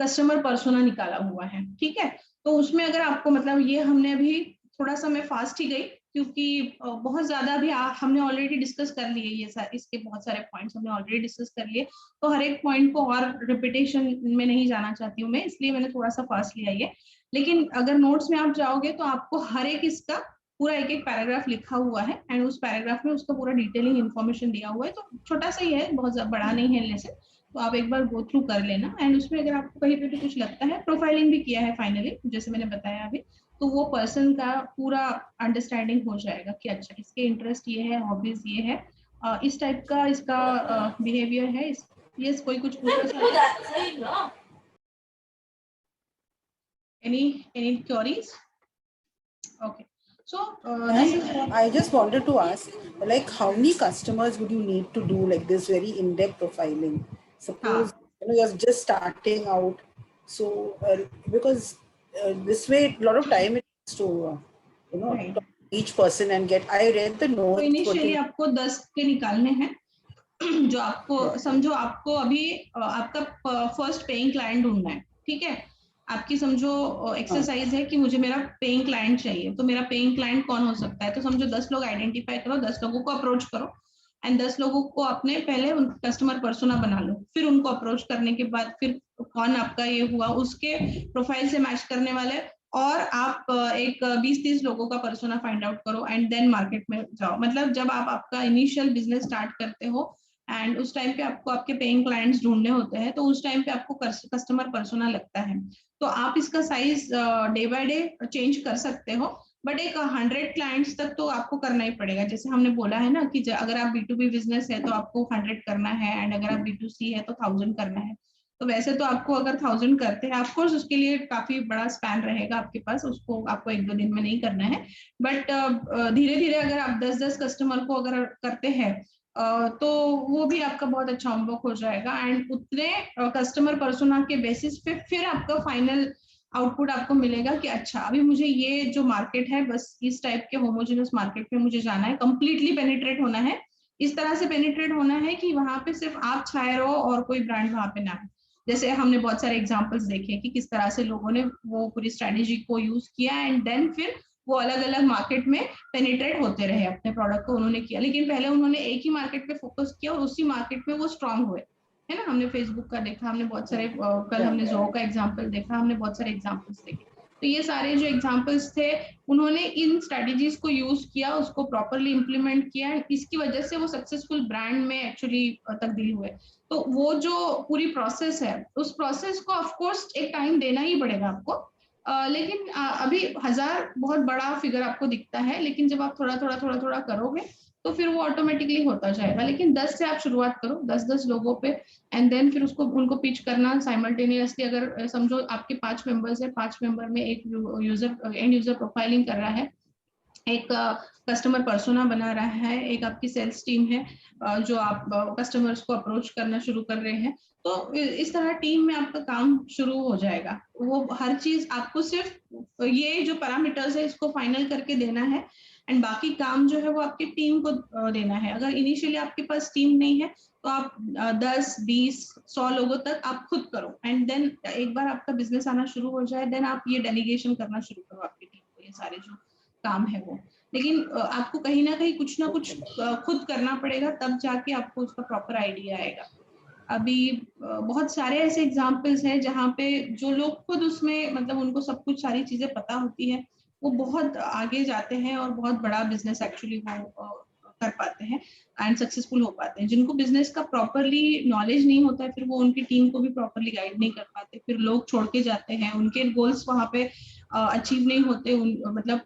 कस्टमर पर्सोना निकाला हुआ है, ठीक है। तो उसमें अगर आपको मतलब ये हमने अभी थोड़ा सा मैं फास्ट ही गई क्योंकि बहुत ज्यादा भी हमने ऑलरेडी डिस्कस कर लिए, इसके बहुत सारे पॉइंट्स हमने ऑलरेडी डिस्कस कर लिए, तो हर एक पॉइंट को और रिपीटेशन में नहीं जाना चाहती हूँ मैं, इसलिए मैंने थोड़ा सा फास्ट लिया ये। लेकिन अगर नोट्स में आप जाओगे तो आपको हर एक इसका पूरा एक एक पैराग्राफ लिखा हुआ है, एंड उस पैराग्राफ में उसका पूरा डिटेलिंग इन्फॉर्मेशन दिया हुआ है। तो छोटा सा ही है, बहुत बड़ा नहीं है लेसन, तो आप एक बार गो थ्रू कर लेना। एंड उसमें अगर आपको कहीं पे भी कुछ लगता है, प्रोफाइलिंग भी किया है फाइनली जैसे मैंने बताया अभी, तो वो पर्सन का पूरा अंडरस्टैंडिंग हो जाएगा कि अच्छा इसके इंटरेस्ट ये है, हॉबीज ये है, इस टाइप का इसका बिहेवियर है। यस, कोई कुछ पूछना, any queries? Okay. So I just wanted to ask, like, how many customers would you need to do like this very in-depth profiling? Suppose you're just starting out, so because this way a lot of time it takes to Right. talk to each person and get. I read the तो notes. Initially आपको 10 के निकालने हैं जो आपको समझो आपको अभी आपका फर्स्ट पेइंग क्लाइंट ढूंढना है, ठीक है। आपकी समझो एक्सरसाइज है कि मुझे मेरा पेइंग क्लाइंट चाहिए, तो मेरा पेइंग क्लाइंट कौन हो सकता है, तो समझो 10 लोग आइडेंटिफाई करो, 10 लोगों को अप्रोच करो एंड 10 लोगों को अपने पहले उन कस्टमर पर्सोना बना लो, फिर उनको अप्रोच करने के बाद फिर कौन आपका ये हुआ उसके प्रोफाइल से मैच करने वाले और आप एक 20-30 लोगों का पर्सोना फाइंड आउट करो एंड देन मार्केट में जाओ। मतलब जब आप आपका इनिशियल बिजनेस स्टार्ट करते हो एंड उस टाइम पे आपको आपके पेइंग क्लाइंट्स ढूंढने होते हैं, तो उस टाइम पे आपको कस्टमर पर्सोना लगता है, तो आप इसका size day by day change कर सकते हो, बट एक 100 क्लाइंट्स तक तो आपको करना ही पड़ेगा। जैसे हमने बोला है ना कि अगर आप B2B बिजनेस है तो आपको 100 करना है एंड अगर आप B2C है तो 1000 करना है। तो वैसे तो आपको अगर 1000 करते हैं, ऑफ कोर्स उसके लिए काफी बड़ा स्पैन रहेगा आपके पास, उसको आपको 1-2 दिन में नहीं करना है, बट धीरे धीरे अगर आप 10-10 कस्टमर को अगर करते हैं तो वो भी आपका बहुत अच्छा होमवर्क हो जाएगा एंड उतने कस्टमर पर्सोना के बेसिस पे फिर आपका फाइनल आउटपुट आपको मिलेगा कि अच्छा अभी मुझे ये जो मार्केट है बस इस टाइप के होमोजेनस मार्केट में मुझे जाना है, कंप्लीटली पेनिट्रेट होना है, इस तरह से पेनिट्रेट होना है कि वहां पे सिर्फ आप छाए रहो और कोई ब्रांड वहां पे ना है। जैसे हमने बहुत सारे एग्जांपल्स देखे कि किस तरह से लोगों ने वो पूरी स्ट्रेटेजी को यूज किया एंड देन फिर वो अलग अलग मार्केट में पेनिट्रेट होते रहे, अपने प्रोडक्ट को उन्होंने किया, लेकिन पहले उन्होंने एक ही मार्केट पे फोकस किया और उसी मार्केट में वो स्ट्रांग हुए, है ना। हमने फेसबुक का देखा, हमने बहुत सारे कल हमने ज़ो का एग्जांपल देखा, हमने बहुत सारे एग्जांपल्स देखे। तो ये सारे जो एग्जांपल्स थे उन्होंने इन स्ट्रेटेजीज को यूज किया, उसको प्रॉपरली इंप्लीमेंट किया, इसकी वजह से वो सक्सेसफुल ब्रांड में एक्चुअली तब्दील हुए। तो वो जो पूरी प्रोसेस है उस प्रोसेस को ऑफ कोर्स एक टाइम देना ही पड़ेगा आपको, लेकिन अभी 1000 बहुत बड़ा फिगर आपको दिखता है, लेकिन जब आप थोड़ा थोड़ा करोगे तो फिर वो ऑटोमेटिकली होता जाएगा। लेकिन 10 से आप शुरुआत करो, 10-10 लोगों पे एंड देन फिर उसको उनको पिच करना साइमल्टेनियसली। अगर समझो आपके 5 मेंबर्स है, 5 मेंबर में एक एंड यूजर प्रोफाइलिंग कर रहा है, एक कस्टमर पर्सोना बना रहा है, एक आपकी सेल्स टीम है जो आप कस्टमर्स को अप्रोच करना शुरू कर रहे हैं, तो इस तरह टीम में आपका काम शुरू हो जाएगा। वो हर चीज आपको सिर्फ ये जो पैरामीटर्स है इसको फाइनल करके देना है एंड बाकी काम जो है वो आपकी टीम को देना है। अगर इनिशियली आपके पास टीम नहीं है तो आप 10, 20, 100 लोगों तक आप खुद करो एंड देन एक बार आपका बिजनेस आना शुरू हो जाए देन आप ये डेलीगेशन करना शुरू करो आपकी टीम को, ये सारे जो काम है वो। लेकिन आपको कहीं ना कहीं कुछ ना कुछ खुद करना पड़ेगा, तब जाके आपको उसका प्रॉपर आइडिया आएगा। अभी बहुत सारे ऐसे एग्जांपल्स हैं जहाँ पे जो लोग खुद उसमें मतलब उनको सब कुछ सारी चीजें पता होती है, वो बहुत आगे जाते हैं और बहुत बड़ा बिजनेस एक्चुअली वो कर पाते हैं एंड सक्सेसफुल हो पाते हैं। जिनको बिजनेस का प्रॉपरली नॉलेज नहीं होता है फिर वो उनकी टीम को भी प्रॉपरली गाइड नहीं कर पाते, फिर लोग छोड़ के जाते हैं, उनके गोल्स वहाँ पे अचीव नहीं होते, मतलब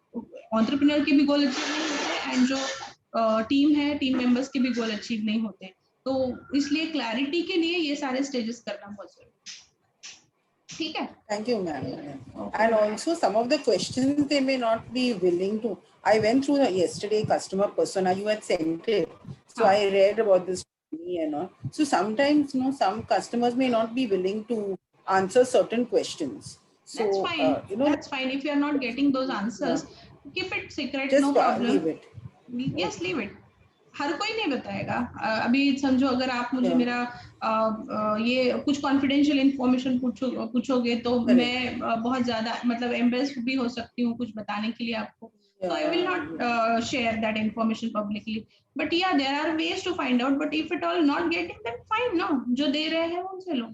एंटरप्रेन्योर के भी गोल अचीव नहीं होते एंड जो टीम है, टीम मेंबर्स के भी गोल अचीव नहीं होते। तो इसलिए क्लैरिटी के लिए ये सारे स्टेजेस करना बहुत जरूरी है। ठीक है, Thank you, ma'am. And also some of the questions they may not be willing to. I went through yesterday customer persona, you had sent it, so I read about this and all. So sometimes some customers may not be willing to answer certain questions. So that's fine. That's fine. If you are not getting those answers, keep it secret. Just no problem. Leave it. Yes, leave it. हर कोई नहीं बताएगा। अभी समझो अगर आप मुझे मेरा ये कुछ कॉन्फिडेंशियल इंफॉर्मेशन पूछोगे तो मैं बहुत ज्यादा मतलब एम्बेस भी हो सकती हूँ कुछ बताने के लिए आपको, so I will not share that information publicly, but yeah there are ways to find out, but if at all not getting then fine, no, जो दे रहे हैं उनसे लो।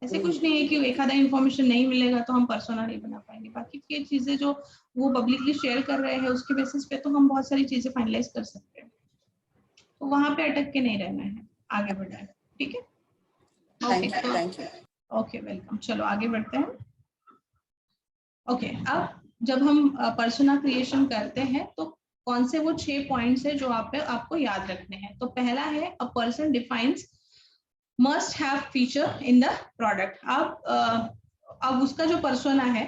ऐसे कुछ नहीं है कि एक आधा इन्फॉर्मेशन नहीं मिलेगा तो हम पर्सोना नहीं बना पाएंगे। बाकी की चीजें जो वो पब्लिकली शेयर कर रहे हैं उसके बेसिस पे तो हम बहुत सारी चीजें फाइनलाइज कर सकते हैं, तो वहां पे अटक के नहीं रहना है, आगे बढ़ना है। ठीक है, ओके, वेलकम। चलो आगे बढ़ते हैं। ओके, अब जब हम पर्सोना क्रिएशन करते हैं तो कौन से वो 6 पॉइंट्स है जो आपको याद रखने हैं। तो पहला है a person defines must have feature in the product. अब उसका जो पर्सोना है,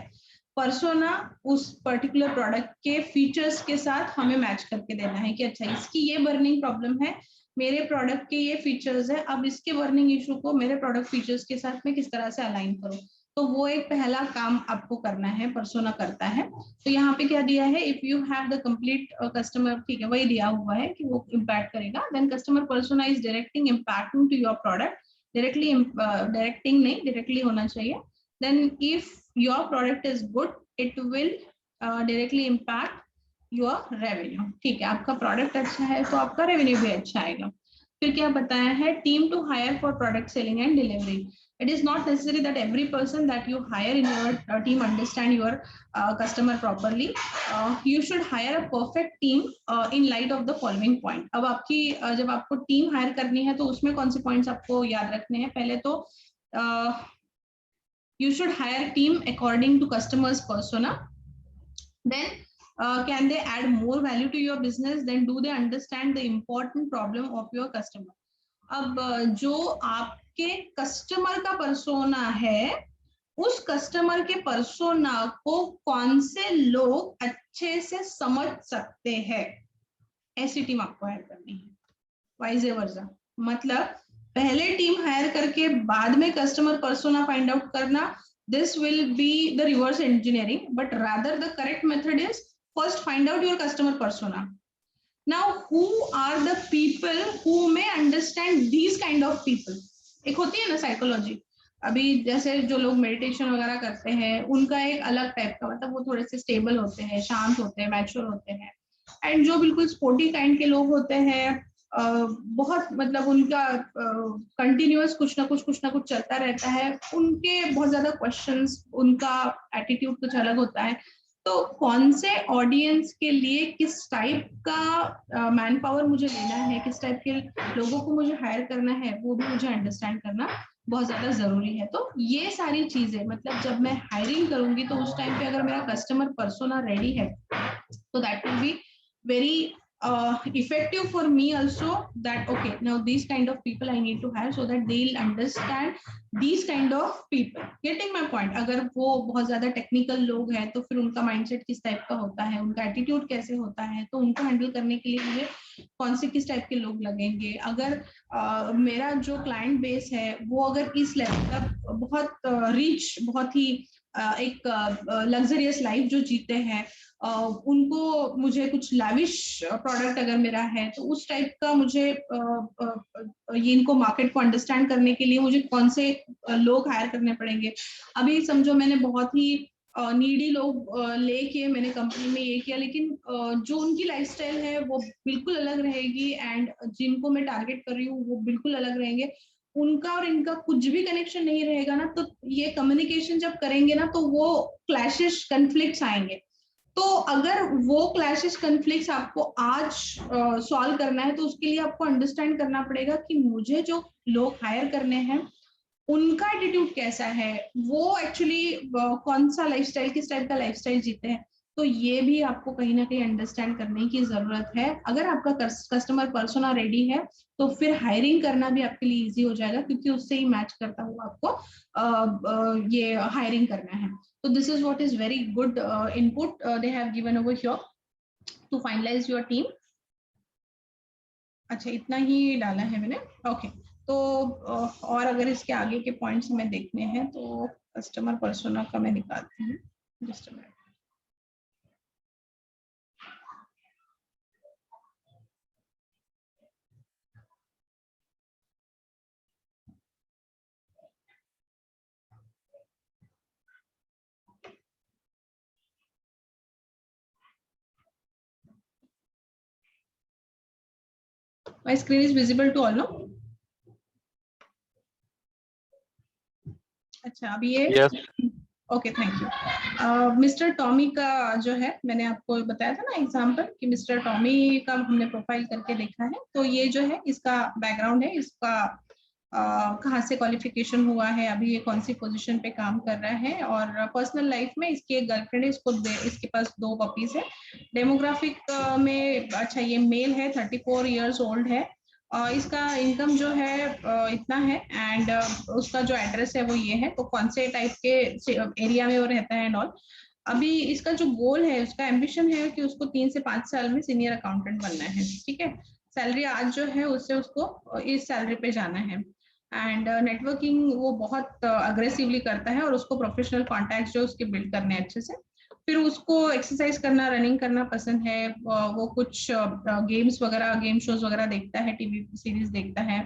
पर्सोना उस पर्टिकुलर प्रोडक्ट के फीचर्स के साथ हमें मैच करके देना है कि अच्छा इसकी ये बर्निंग प्रॉब्लम है, मेरे प्रोडक्ट के ये फीचर्स है, अब इसके बर्निंग इशू को मेरे प्रोडक्ट फीचर्स के साथ मैं किस तरह से अलाइन करूं। तो वो एक पहला काम आपको करना है, पर्सोना करता है। तो यहाँ पे क्या दिया है, if you have the complete customer, ठीक है, वही दिया हुआ है कि वो इम्पैक्ट करेगा। Then customer persona is directing impacting to your product, directly directing नहीं, डायरेक्टली होना चाहिए। Then if your product is good it will directly impact your revenue, ठीक है, आपका प्रोडक्ट अच्छा है तो आपका रेवेन्यू भी अच्छा आएगा। फिर क्या बताया है, team to hire for product selling and delivery. It is not necessary that every person that you hire in your team understand your customer properly. You should hire a perfect team in light of the following point. अब आपकी जब आपको team hire करनी है तो उसमें कौन से पॉइंट्स आपको याद रखने हैं। पहले तो you should hire team according to customers persona. Then can they add more value to your business? Then do they understand the important problem of your customer? अब जो आपके कस्टमर का पर्सोना है, उस कस्टमर के पर्सोना को कौन से लोग अच्छे से समझ सकते हैं, ऐसी टीम आपको हायर करनी है। वाइज वर्सा, मतलब पहले टीम हायर करके बाद में कस्टमर पर्सोना फाइंड आउट करना, this will be the reverse engineering, but rather the correct method is first find out your customer persona. Now, who are the people who may understand these kind of people? एक होती है ना psychology, अभी जैसे जो लोग meditation वगैरह करते हैं उनका एक अलग टाइप का, मतलब वो थोड़े से स्टेबल होते हैं, शांत होते हैं, मैच्योर होते हैं। एंड जो बिल्कुल स्पोर्टी काइंड के लोग होते हैं, बहुत मतलब उनका कंटिन्यूअस कुछ ना कुछ चलता रहता है, उनके बहुत ज्यादा क्वेश्चंस, उनका एटीट्यूड कुछ अलग होता है। तो कौन से ऑडियंस के लिए किस टाइप का मैन पावर मुझे लेना है, किस टाइप के लोगों को मुझे हायर करना है, वो भी मुझे अंडरस्टैंड करना बहुत ज्यादा जरूरी है। तो ये सारी चीजें, मतलब जब मैं हायरिंग करूंगी तो उस टाइम पे अगर मेरा कस्टमर पर्सोना रेडी है तो that will be very effective for me also, that okay, now these kind of people I need to hire so that they'll understand these kind of people. Getting my point? अगर वो बहुत ज्यादा technical लोग हैं तो फिर उनका mindset किस टाइप का होता है, उनका एटीट्यूड कैसे होता है, तो उनको हैंडल करने के लिए मुझे कौन से किस टाइप के लोग लगेंगे। अगर मेरा जो क्लाइंट बेस है वो अगर इस लेवल का बहुत रिच, बहुत ही एक लग्जरियस लाइफ जो जीते हैं, उनको मुझे कुछ लाविश प्रोडक्ट अगर मेरा है तो उस टाइप का मुझे ये इनको मार्केट को अंडरस्टैंड करने के लिए मुझे कौन से लोग हायर करने पड़ेंगे। अभी समझो मैंने बहुत ही नीडी लोग लेके मैंने कंपनी में ये किया, लेकिन जो उनकी लाइफस्टाइल है वो बिल्कुल अलग रहेगी एंड जिनको मैं टारगेट कर रही हूँ वो बिल्कुल अलग रहेंगे। उनका और इनका कुछ भी कनेक्शन नहीं रहेगा ना, तो ये कम्युनिकेशन जब करेंगे ना तो वो क्लैशेस, कन्फ्लिक्ट्स आएंगे। तो अगर वो क्लैशेस, कन्फ्लिक्ट्स आपको आज सॉल्व करना है तो उसके लिए आपको अंडरस्टैंड करना पड़ेगा कि मुझे जो लोग हायर करने हैं उनका एटीट्यूड कैसा है, वो एक्चुअली कौन सा लाइफस्टाइल, किस टाइप का लाइफस्टाइल जीते हैं। तो ये भी आपको कहीं ना कहीं अंडरस्टैंड करने की जरूरत है। अगर आपका कस्टमर पर्सोना रेडी है तो फिर हायरिंग करना भी आपके लिए इजी हो जाएगा, क्योंकि उससे ही मैच करता हुआ आपको ये हायरिंग करना है। तो this is what is very good input they have given over here to finalise your team. अच्छा, इतना ही डाला है मैंने, ओके। तो और अगर इसके आगे के पॉइंट्स हमें देखने हैं तो कस्टमर पर्सोना का मैं निकालती हूँ, just a minute. My screen is visible to all, no? अच्छा, अभी ये okay, thank you. Mister Tommy का जो है, मैंने आपको बताया था ना एग्जाम्पल कि मिस्टर टॉमी का हमने प्रोफाइल करके देखा है। तो ये जो है इसका बैकग्राउंड है, इसका कहाँ से क्वालिफिकेशन हुआ है, अभी ये कौन सी पोजीशन पे काम कर रहा है, और पर्सनल लाइफ में इसकी एक गर्लफ्रेंड है, इसके पास 2 पपीज है। डेमोग्राफिक में अच्छा ये मेल है, 34 इयर्स ओल्ड है। इसका इनकम जो है इतना है, एंड उसका जो एड्रेस है वो ये है। तो कौन से टाइप के एरिया में वो रहता है एंड ऑल। अभी इसका जो गोल है, उसका एम्बिशन है कि उसको 3 से 5 साल में सीनियर अकाउंटेंट बनना है, ठीक है। सैलरी आज जो है उससे उसको इस सैलरी पे जाना है। एंड नेटवर्किंग वो बहुत अग्रेसिवली करता है और उसको प्रोफेशनल कॉन्टैक्ट जो उसके बिल्ड करने हैं अच्छे से। फिर उसको एक्सरसाइज करना, रनिंग करना पसंद है, वो कुछ गेम्स वगैरह, गेम शोज वगैरह देखता है, टीवी सीरीज देखता है,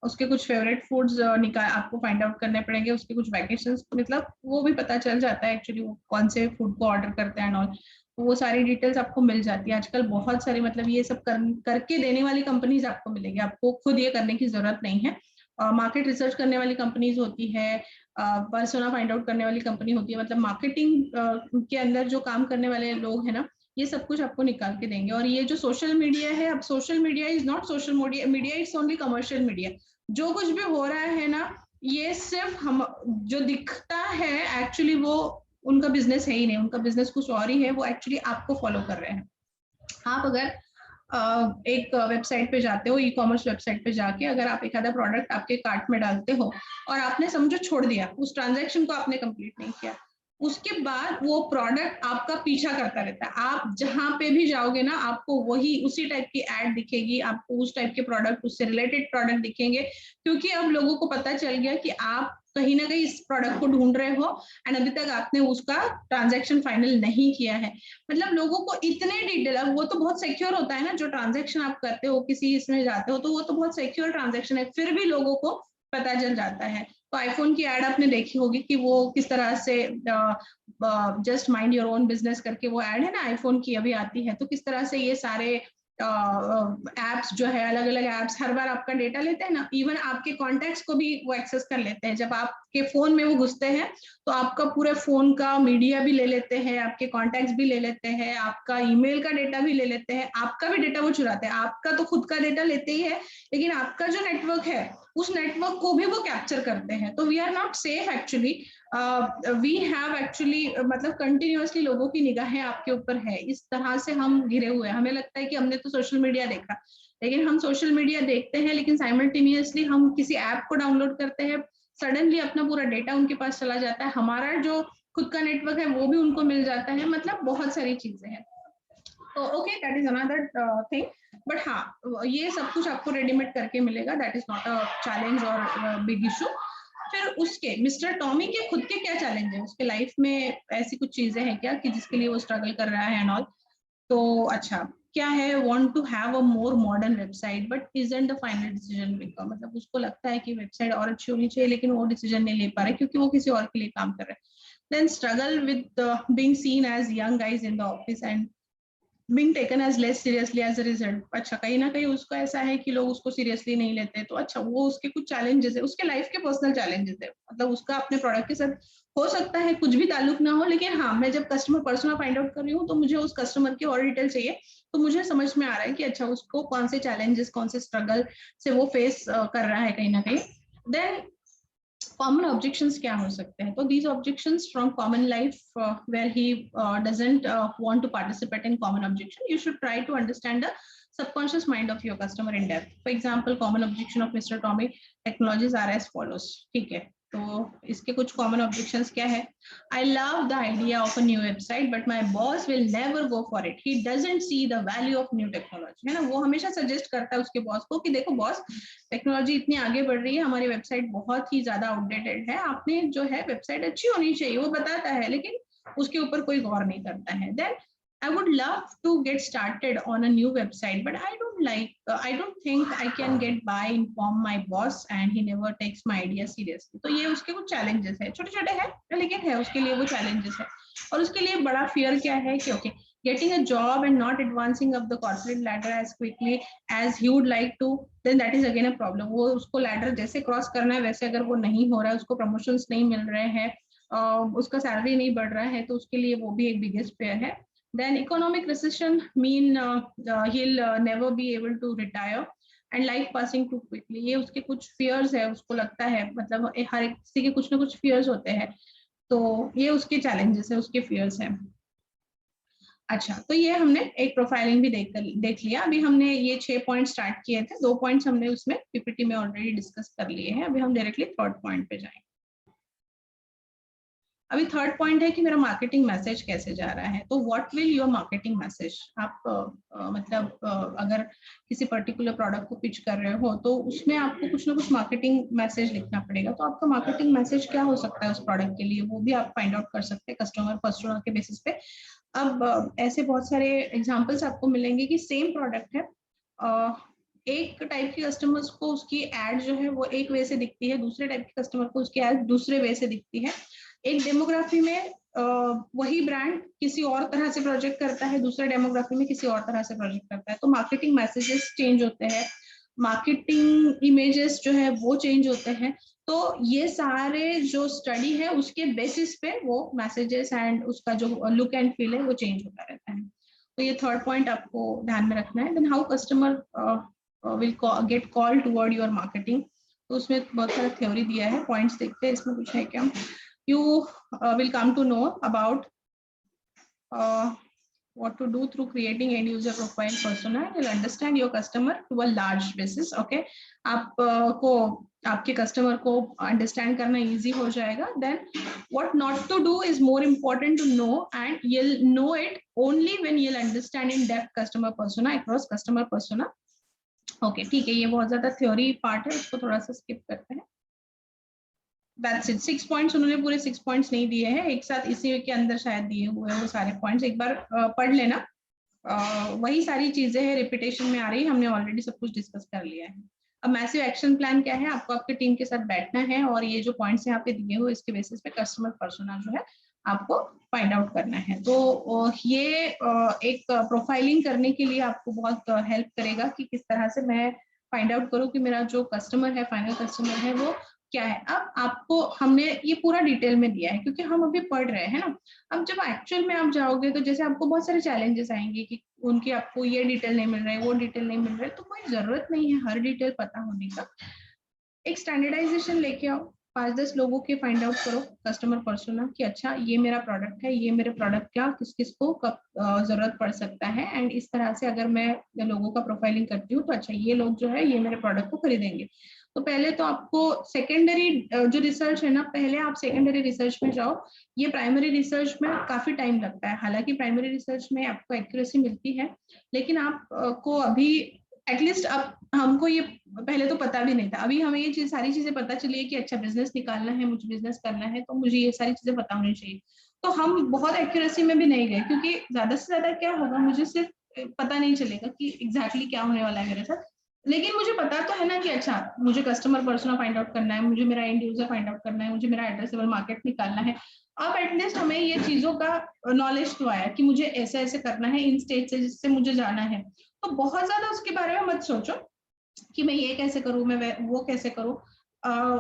उसके कुछ फेवरेट फूड्स आपको फाइंड आउट करने पड़ेंगे, उसके कुछ वैकेशंस, मतलब वो भी पता चल जाता है एक्चुअली वो कौन से फूड को ऑर्डर करते हैं एंड ऑल, वो सारी डिटेल्स आपको मिल जाती है। आजकल बहुत सारी मतलब ये सब करके देने वाली कंपनीज आपको मिलेगी, आपको खुद ये करने की जरूरत नहीं है। मार्केट रिसर्च करने वाली कंपनीज होती है, पर्सोना फाइंड आउट करने वाली कंपनी होती है, मतलब मार्केटिंग के अंदर जो काम करने वाले लोग हैं ना, ये सब कुछ आपको निकाल के देंगे। और ये जो सोशल मीडिया है, अब social media is not social media, it's only commercial media. जो कुछ भी हो रहा है ना, ये सिर्फ हम जो दिखता है एक्चुअली वो उनका बिजनेस है ही नहीं, उनका बिजनेस कुछ और ही है, वो एक्चुअली आपको फॉलो कर रहे हैं। आप अगर एक वेबसाइट पे जाते हो, ई कॉमर्स वेबसाइट पे जाके अगर आप एक आधा प्रोडक्ट आपके कार्ट में डालते हो और आपने समझो छोड़ दिया, उस ट्रांजैक्शन को आपने कंप्लीट नहीं किया, उसके बाद वो प्रोडक्ट आपका पीछा करता रहता है। आप जहां पे भी जाओगे ना, आपको वही उसी टाइप की एड दिखेगी, आपको उस टाइप के प्रोडक्ट, उससे रिलेटेड प्रोडक्ट दिखेंगे, क्योंकि अब लोगों को पता चल गया कि आप कहीं ना कहीं इस प्रोडक्ट को ढूंढ रहे हो एंड अभी तक आपने उसका ट्रांजैक्शन फाइनल नहीं किया है। मतलब लोगों को इतने डिटेल, अब वो तो बहुत सिक्योर होता है ना, जो ट्रांजैक्शन आप करते हो किसी इसमें जाते हो तो वो तो बहुत सिक्योर ट्रांजैक्शन है, फिर भी लोगों को पता चल जाता है। तो आईफोन की एड आपने देखी होगी कि वो किस तरह से just mind your own business करके वो एड है ना आईफोन की अभी आती है, तो किस तरह से ये सारे एप्स जो है, अलग अलग एप्स हर बार आपका डेटा लेते हैं ना, इवन आपके कॉन्टेक्ट्स को भी वो एक्सेस कर लेते हैं। जब आपके फोन में वो घुसते हैं तो आपका पूरे फोन का मीडिया भी ले लेते हैं, आपके कॉन्टेक्ट्स भी ले लेते हैं, आपका ईमेल का डेटा भी ले लेते हैं, आपका भी डेटा वो चुराते हैं। आपका तो खुद का डेटा लेते ही है, लेकिन आपका जो नेटवर्क है उस नेटवर्क को भी वो कैप्चर करते हैं। तो we are not safe actually, we have actually, मतलब कंटिन्यूअसली लोगों की निगाहें आपके ऊपर है, इस तरह से हम घिरे हुए हैं। हमें लगता है कि हमने तो सोशल मीडिया देखा, लेकिन हम सोशल मीडिया देखते हैं लेकिन साइमल्टेनियसली हम किसी ऐप को डाउनलोड करते हैं, सडनली अपना पूरा डेटा उनके पास चला जाता है, हमारा जो खुद का नेटवर्क है वो भी उनको मिल जाता है, मतलब बहुत सारी चीजें हैं। तो okay, that is another thing, but हाँ ये सब कुछ आपको रेडीमेड करके मिलेगा, that is not a challenge और बिग इशू। फिर उसके मिस्टर टॉमी के खुद के क्या चैलेंज है, उसके लाइफ में ऐसी कुछ चीजें हैं क्या कि जिसके लिए वो स्ट्रगल कर रहा है एंड ऑल। तो अच्छा क्या है, want to have a more modern website but isn't the final decision maker, मतलब उसको लगता है कि वेबसाइट और अच्छी होनी चाहिए लेकिन वो डिसीजन नहीं ले पा रहे क्योंकि वो किसी और के लिए काम कर रहे हैं। Then struggle with being seen as young guys in the office and being taken as less seriously as a result। अच्छा कहीं ना कहीं उसको ऐसा है कि लोग उसको सीरियसली नहीं लेते, तो अच्छा वो उसके कुछ चैलेंजेस है, उसके लाइफ के पर्सनल चैलेंजेस है, मतलब उसका अपने प्रोडक्ट के साथ हो सकता है कुछ भी ताल्लुक ना हो, लेकिन हाँ मैं जब कस्टमर पर्सनल फाइंड आउट कर रही हूँ तो मुझे उस कस्टमर की और डिटेल चाहिए, तो मुझे समझ में आ रहा है कि अच्छा उसको कौन से चैलेंजेस, कौन से स्ट्रगल से वो फेस कर रहा है कहीं ना कहीं। देन कॉमन ऑब्जेक्शंस क्या हो सकते हैं, तो these objections from common life where he doesn't want to participate in common objection, you should try to understand the subconscious mind of your customer in depth. For example, common objection of Mr. Tommy technologies are as follows। ठीक है, तो इसके कुछ common objections क्या है। I love the idea of a new website but my boss will never go for it, he doesn't see the value of new technology। है ना, वो हमेशा सजेस्ट करता है उसके बॉस को कि देखो बॉस, टेक्नोलॉजी इतनी आगे बढ़ रही है, हमारी वेबसाइट बहुत ही ज्यादा आउटडेटेड है, आपने जो है वेबसाइट अच्छी होनी चाहिए, वो बताता है लेकिन उसके ऊपर कोई गौर नहीं करता है। Then I would love to get started on a new website, but I don't think I can get by inform my boss and he never takes my idea seriously। तो ये उसके कुछ challenges है, छोटे छोटे हैं लेकिन है उसके लिए वो challenges है। और उसके लिए बड़ा fear क्या है कि okay, getting a job and not advancing up the corporate ladder as quickly as he would like to, then that is again a problem। वो उसको ladder जैसे cross करना है वैसे अगर वो नहीं हो रहा है, उसको promotions नहीं मिल रहे हैं, उसका salary नहीं बढ़ रहा है, तो उसके लिए वो भी एक biggest fear है। Then economic recession mean he'll never be able to retire and life passing too quickly। ये उसके कुछ fears है, उसको लगता है, मतलब हर एक किसी के कुछ ना कुछ fears होते हैं, तो ये उसके challenges है, उसके fears है। अच्छा तो ये हमने एक प्रोफाइलिंग भी देख लिया। अभी हमने ये 6 पॉइंट स्टार्ट किए थे, 2 पॉइंट्स हमने उसमें पीपीटी में ऑलरेडी डिस्कस कर लिए हैं, अभी हम डायरेक्टली थर्ड पॉइंट पे जाएंगे। अभी थर्ड पॉइंट है कि मेरा मार्केटिंग मैसेज कैसे जा रहा है। तो what will your marketing message, आप मतलब अगर किसी पर्टिकुलर प्रोडक्ट को पिच कर रहे हो तो उसमें आपको कुछ ना कुछ मार्केटिंग मैसेज लिखना पड़ेगा। तो आपका मार्केटिंग मैसेज क्या हो सकता है उस प्रोडक्ट के लिए, वो भी आप फाइंड आउट कर सकते हैं कस्टमर पर्सोना के बेसिस पे। अब ऐसे बहुत सारे एग्जांपल्स आपको मिलेंगे कि सेम प्रोडक्ट है, एक टाइप के कस्टमर्स को उसकी एड जो है वो एक वे से दिखती है, दूसरे टाइप के कस्टमर को उसकी एड दूसरे वे से दिखती है। एक डेमोग्राफी में वही ब्रांड किसी और तरह से प्रोजेक्ट करता है, दूसरे डेमोग्राफी में किसी और तरह से प्रोजेक्ट करता है। तो मार्केटिंग मैसेजेस चेंज होते हैं, मार्केटिंग इमेजेस जो है वो चेंज होते हैं। तो ये सारे जो स्टडी है उसके बेसिस पे वो मैसेजेस एंड उसका जो लुक एंड फील है वो चेंज होता रहता है। तो ये थर्ड पॉइंट आपको ध्यान में रखना है। Then how customer will get call toward your marketing, तो उसमें बहुत सारा थ्योरी दिया है, पॉइंट्स देखते हैं इसमें कुछ है क्या। You will come to know about what to do through creating end user profile persona. You'll understand your customer to a large basis. Okay, आपको आपके कस्टमर को अंडरस्टैंड करना इजी हो जाएगा. Then what not to do is more important to know, and you'll know it only when you'll understand in depth customer persona across customer persona. Okay, ठीक है, ये बहुत ज्यादा थ्योरी पार्ट है, इसको थोड़ा सा स्किप करते हैं. That's it. 6 पॉइंट्स, उन्होंने पूरे 6 पॉइंट्स नहीं दिए हैं, एक साथ इसी के अंदर शायद दिए हुए हैं वो सारे पॉइंट्स. एक बार पढ़ लेना, वही सारी चीजें हैं, रिपीटेशन में आ रही है, हमने ऑलरेडी सब कुछ डिस्कस कर लिया है. अब मैसिव एक्शन प्लान क्या है, आपको आपके टीम के साथ बैठना है और ये जो पॉइंट्स यहाँ पे दिए हुए इसके बेसिस पे कस्टमर पर्सोना जो है आपको फाइंड आउट करना है. तो ये एक प्रोफाइलिंग करने के लिए आपको बहुत हेल्प करेगा कि किस तरह से मैं फाइंड आउट करूँ कि मेरा जो कस्टमर है, फाइनल कस्टमर है, वो क्या है. अब आपको हमने ये पूरा डिटेल में दिया है क्योंकि हम अभी पढ़ रहे हैं ना. अब जब एक्चुअल में आप जाओगे तो जैसे आपको बहुत सारे चैलेंजेस आएंगे कि उनकी आपको ये डिटेल नहीं मिल रहा है, वो डिटेल नहीं मिल रहा है, तो कोई जरूरत नहीं है हर डिटेल पता होने का. एक स्टैंडर्डाइजेशन लेके आओ, 5-10 लोगों के फाइंड आउट करो कस्टमर पर्सोना कि अच्छा ये मेरा प्रोडक्ट है, ये मेरे प्रोडक्ट क्या किस किस को कब जरूरत पड़ सकता है, एंड इस तरह से अगर मैं लोगों का प्रोफाइलिंग करती हूँ तो अच्छा ये लोग जो है ये मेरे प्रोडक्ट को खरीदेंगे. तो पहले तो आपको सेकेंडरी जो रिसर्च है ना, पहले आप सेकेंडरी रिसर्च में जाओ. ये प्राइमरी रिसर्च में काफी टाइम लगता है, हालांकि प्राइमरी रिसर्च में आपको एक्यूरेसी मिलती है, लेकिन आपको अभी एटलीस्ट अब हमको ये पहले तो पता भी नहीं था, अभी हमें ये चीज सारी चीजें पता चली है कि अच्छा बिजनेस निकालना है, मुझे बिजनेस करना है, तो मुझे ये सारी चीजें पता होनी चाहिए. तो हम बहुत एक्यूरेसी में भी नहीं गए क्योंकि ज्यादा से ज्यादा क्या होगा, मुझे सिर्फ पता नहीं चलेगा कि एग्जैक्टली क्या होने वाला है मेरे साथ, लेकिन मुझे पता तो है ना कि अच्छा मुझे कस्टमर पर्सोना फाइंड आउट करना है, मुझे मेरा एंड यूजर फाइंड आउट करना है, मुझे मेरा एड्रेसेबल मार्केट निकालना है. अब एटलीस्ट हमें ये चीजों का नॉलेज तो आया कि मुझे ऐसे ऐसे करना है इन स्टेज से जिससे मुझे जाना है. तो बहुत ज्यादा उसके बारे में मत सोचो कि मैं ये कैसे करूं, मैं वो कैसे करूं.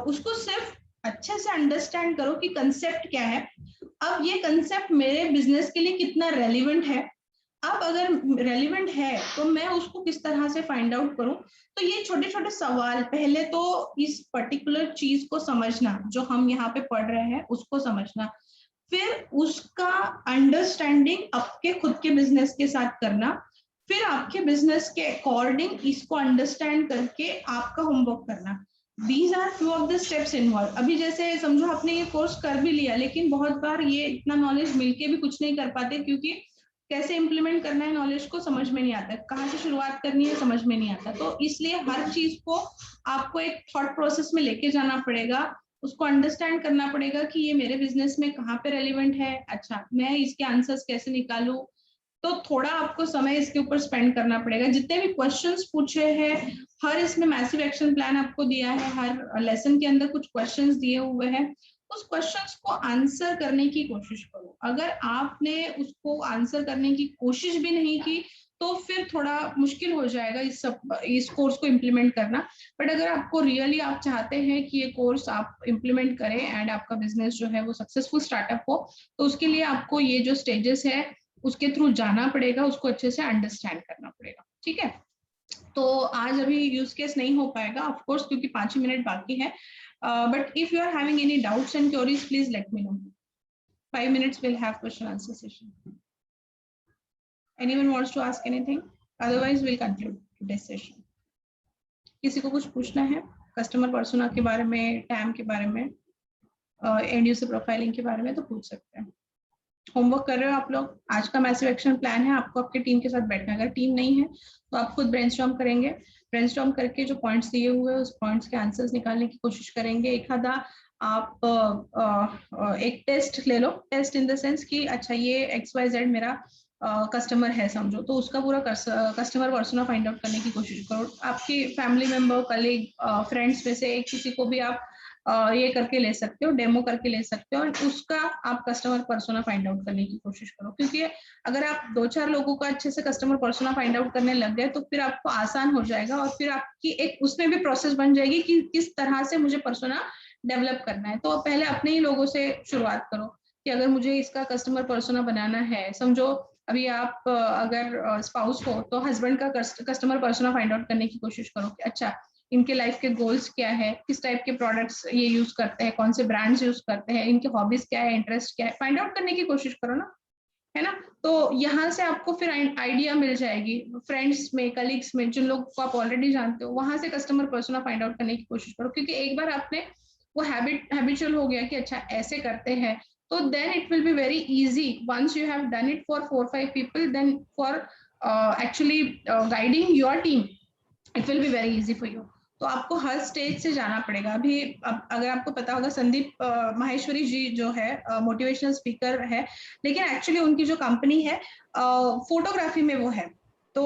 उसको सिर्फ अच्छे से अंडरस्टैंड करो कि कंसेप्ट क्या है, अब ये कंसेप्ट मेरे बिजनेस के लिए कितना रेलिवेंट है. अब अगर रेलिवेंट है तो मैं उसको किस तरह से फाइंड आउट करूं. तो ये छोटे छोटे सवाल, पहले तो इस पर्टिकुलर चीज को समझना जो हम यहाँ पे पढ़ रहे हैं उसको समझना, फिर उसका अंडरस्टैंडिंग आपके खुद के बिजनेस के साथ करना, फिर आपके बिजनेस के अकॉर्डिंग इसको अंडरस्टैंड करके आपका होमवर्क करना. These are few of the steps involved. अभी जैसे समझो आपने ये कोर्स कर भी लिया, लेकिन बहुत बार ये इतना नॉलेज मिलके भी कुछ नहीं कर पाते क्योंकि कैसे इम्प्लीमेंट करना है नॉलेज को समझ में नहीं आता, कहाँ से शुरुआत करनी है समझ में नहीं आता. तो इसलिए हर चीज को आपको एक थॉट प्रोसेस में लेके जाना पड़ेगा, उसको अंडरस्टैंड करना पड़ेगा कि ये मेरे बिजनेस में कहाँ पे रेलिवेंट है, अच्छा मैं इसके आंसर्स कैसे निकालूं. तो थोड़ा आपको समय इसके ऊपर स्पेंड करना पड़ेगा. जितने भी क्वेश्चंस पूछे हैं, हर इसमें मैसिव एक्शन प्लान आपको दिया है, हर लेसन के अंदर कुछ क्वेश्चंस दिए हुए हैं, उस क्वेश्चंस को आंसर करने की कोशिश करो. अगर आपने उसको आंसर करने की कोशिश भी नहीं की तो फिर थोड़ा मुश्किल हो जाएगा इस कोर्स को इम्प्लीमेंट करना. बट अगर आपको रियली आप चाहते हैं कि ये कोर्स आप इम्प्लीमेंट करें एंड आपका बिजनेस जो है वो सक्सेसफुल स्टार्टअप हो, तो उसके लिए आपको ये जो स्टेजेस है उसके थ्रू जाना पड़ेगा, उसको अच्छे से अंडरस्टैंड करना पड़ेगा. ठीक है, तो आज अभी यूज केस नहीं हो पाएगा ऑफ कोर्स क्योंकि 5 ही मिनट बाकी है. But if you are having any doubts and queries please let me know. 5 minutes we'll have question answer session. Anyone wants to ask anything? Otherwise we'll conclude today's session. किसी को कुछ पूछना है customer persona के बारे में, time के बारे में? एंड यूजर प्रोफाइलिंग के बारे में तो पूछ सकते हैं। होमवर्क कर रहे हो आप लोग? आज का मैसिव एक्शन प्लान है, आपको आपके टीम के साथ बैठना है। अगर टीम नहीं है तो आप खुद ब्रेनस्टॉर्म करेंगे, ब्रेनस्टॉर्म करके जो पॉइंट्स दिए हुए हैं उस पॉइंट्स के आंसर्स निकालने की कोशिश करेंगे। एक आधा आप एक टेस्ट ले लो, टेस्ट इन द सेंस कि अच्छा ये XYZ मेरा कस्टमर है समझो, तो उसका पूरा कस्टमर पर्सोना फाइंड आउट करने की कोशिश करो। आपकी फैमिली मेंबर, कलीग, फ्रेंड्स में से एक किसी को भी आप ये करके ले सकते हो, डेमो करके ले सकते हो, और उसका आप कस्टमर पर्सोना फाइंड आउट करने की कोशिश करो। क्योंकि अगर आप 2-4 लोगों का अच्छे से कस्टमर पर्सोना फाइंड आउट करने लग गए तो फिर आपको आसान हो जाएगा, और फिर आपकी एक उसमें भी प्रोसेस बन जाएगी कि किस तरह से मुझे पर्सोना डेवलप करना है। तो पहले अपने ही लोगों से शुरुआत करो कि अगर मुझे इसका कस्टमर पर्सोना बनाना है, समझो अभी आप अगर स्पाउस हो तो हस्बैंड का कस्टमर पर्सोना फाइंड आउट करने की कोशिश करो कि अच्छा इनके लाइफ के गोल्स क्या है, किस टाइप के प्रोडक्ट्स ये यूज करते हैं, कौन से ब्रांड्स यूज करते हैं, इनके हॉबीज क्या है, इंटरेस्ट क्या है, फाइंड आउट करने की कोशिश करो ना, है ना। तो यहाँ से आपको फिर आइडिया मिल जाएगी। फ्रेंड्स में, कलीग्स में, जिन लोग को आप ऑलरेडी जानते हो, वहां से कस्टमर पर्सोना फाइंड आउट करने की कोशिश करो। क्योंकि एक बार आपने वो हैबिचुअल हो गया कि अच्छा ऐसे करते हैं, तो then it will be very easy once you have done it for 4-5 people, then for actually guiding your team it will be very easy for you. तो आपको हर स्टेज से जाना पड़ेगा। अभी अगर आपको पता होगा, संदीप माहेश्वरी जी जो है मोटिवेशनल स्पीकर है, लेकिन एक्चुअली उनकी जो कंपनी है फोटोग्राफी में वो है। तो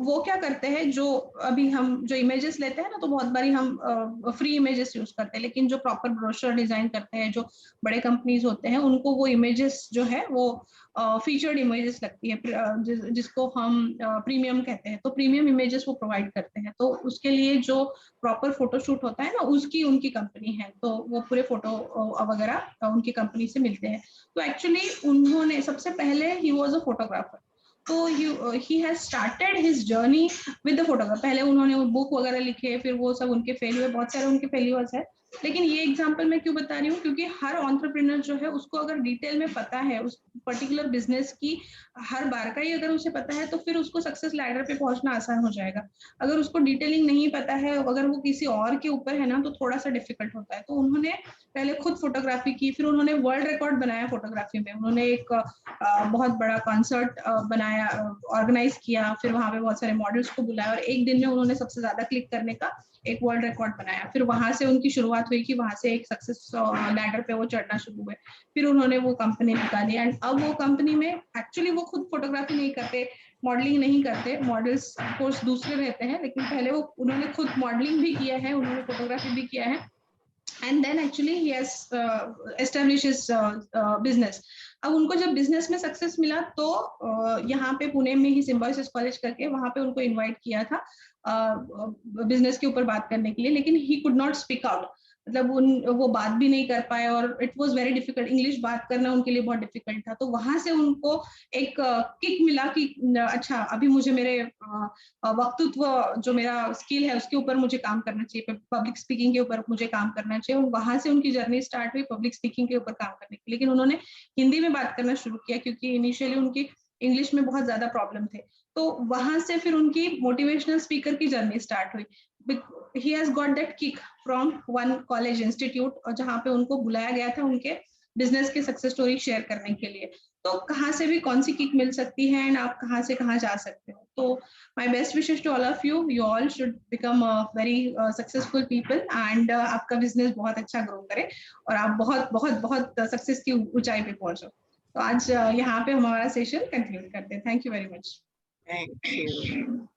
वो क्या करते हैं, जो अभी हम जो इमेजेस लेते हैं ना, तो बहुत बारी हम फ्री इमेजेस यूज करते हैं, लेकिन जो प्रॉपर ब्रोशर डिजाइन करते हैं, जो बड़े कंपनीज होते हैं, उनको वो इमेजेस जो है वो फीचर्ड इमेजेस लगती है, जिसको हम प्रीमियम कहते हैं। तो प्रीमियम इमेजेस वो प्रोवाइड करते हैं, तो उसके लिए जो प्रॉपर फोटोशूट होता है ना, उसकी उनकी कंपनी है, तो वो पूरे फोटो वगैरह उनकी कंपनी से मिलते हैं। तो एक्चुअली उन्होंने सबसे पहले ही वाज अ फोटोग्राफर, तो he has started his journey with the photograph. पहले उन्होंने बुक वगैरह लिखे, फिर वो सब उनके फेल्यूर, बहुत सारे उनके फेल्यूर्स है। लेकिन ये एग्जांपल मैं क्यों बता रही हूँ, क्योंकि हर एंटरप्रेन्योर जो है उसको अगर डिटेल में पता है उस पर्टिकुलर बिजनेस की हर बार का ही अगर उसे पता है, तो फिर उसको सक्सेस लैडर पे पहुंचना आसान हो जाएगा। अगर उसको डिटेलिंग नहीं पता है, अगर वो किसी और के ऊपर है ना, तो थोड़ा सा डिफिकल्ट होता है। तो उन्होंने पहले खुद फोटोग्राफी की, फिर उन्होंने वर्ल्ड रिकॉर्ड बनाया फोटोग्राफी में। उन्होंने एक बहुत बड़ा कॉन्सर्ट बनाया, ऑर्गेनाइज किया, फिर वहां पे बहुत सारे मॉडल्स को बुलाया, और एक दिन में उन्होंने सबसे ज्यादा क्लिक करने का एक वर्ल्ड रिकॉर्ड बनाया। फिर वहां से उनकी शुरुआत हुई कि वहां से एक सक्सेस लैडर पे वो चढ़ना शुरू हुए। फिर उन्होंने वो कंपनी निकाली, एंड अब वो कंपनी में एक्चुअली वो खुद फोटोग्राफी नहीं करते, मॉडलिंग नहीं करते, मॉडल्स कोर्स दूसरे रहते हैं, लेकिन पहले वो उन्होंने खुद मॉडलिंग भी किया है, उन्होंने फोटोग्राफी भी किया है, and then actually he has established his business. अब उनको जब बिजनेस में सक्सेस मिला, तो यहाँ पे पुणे में ही सिम्बायोसिस कॉलेज करके, वहां पे उनको इनवाइट किया था बिजनेस के ऊपर बात करने के लिए, लेकिन he could not speak out, मतलब वो बात भी नहीं कर पाए, और it was very difficult, English बात करना उनके लिए बहुत डिफिकल्ट था। तो वहां से उनको एक किक मिला कि अच्छा अभी मुझे मेरे वक्तृत्व जो मेरा स्किल है उसके ऊपर मुझे काम करना चाहिए, पब्लिक स्पीकिंग के ऊपर मुझे काम करना चाहिए। और वहां से उनकी जर्नी स्टार्ट हुई पब्लिक स्पीकिंग के ऊपर काम करने की। लेकिन उन्होंने हिंदी में बात करना शुरू किया, क्योंकि इनिशियली उनकी इंग्लिश में बहुत ज्यादा प्रॉब्लम थे। तो वहां से फिर उनकी मोटिवेशनल स्पीकर की जर्नी स्टार्ट हुई। he has got that kick from one college institute, और जहाँ पे उनको बुलाया गया था उनके बिजनेस की सक्सेस स्टोरी शेयर करने के लिए। तो कहाँ से भी कौन सी किक मिल सकती है, एंड आप कहाँ से कहाँ जा सकते हो। तो my best wishes to all of you, you all should become very successful people, and आपका बिजनेस बहुत अच्छा ग्रो करे, और आप बहुत बहुत बहुत सक्सेस की ऊंचाई पे पहुंचो। तो आज यहाँ पे हमारा सेशन कंक्लूड करते हैं। Thank you very much. Thank you.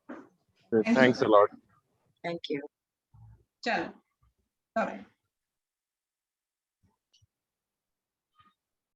Thanks a lot. Thank you. चलो, बाय।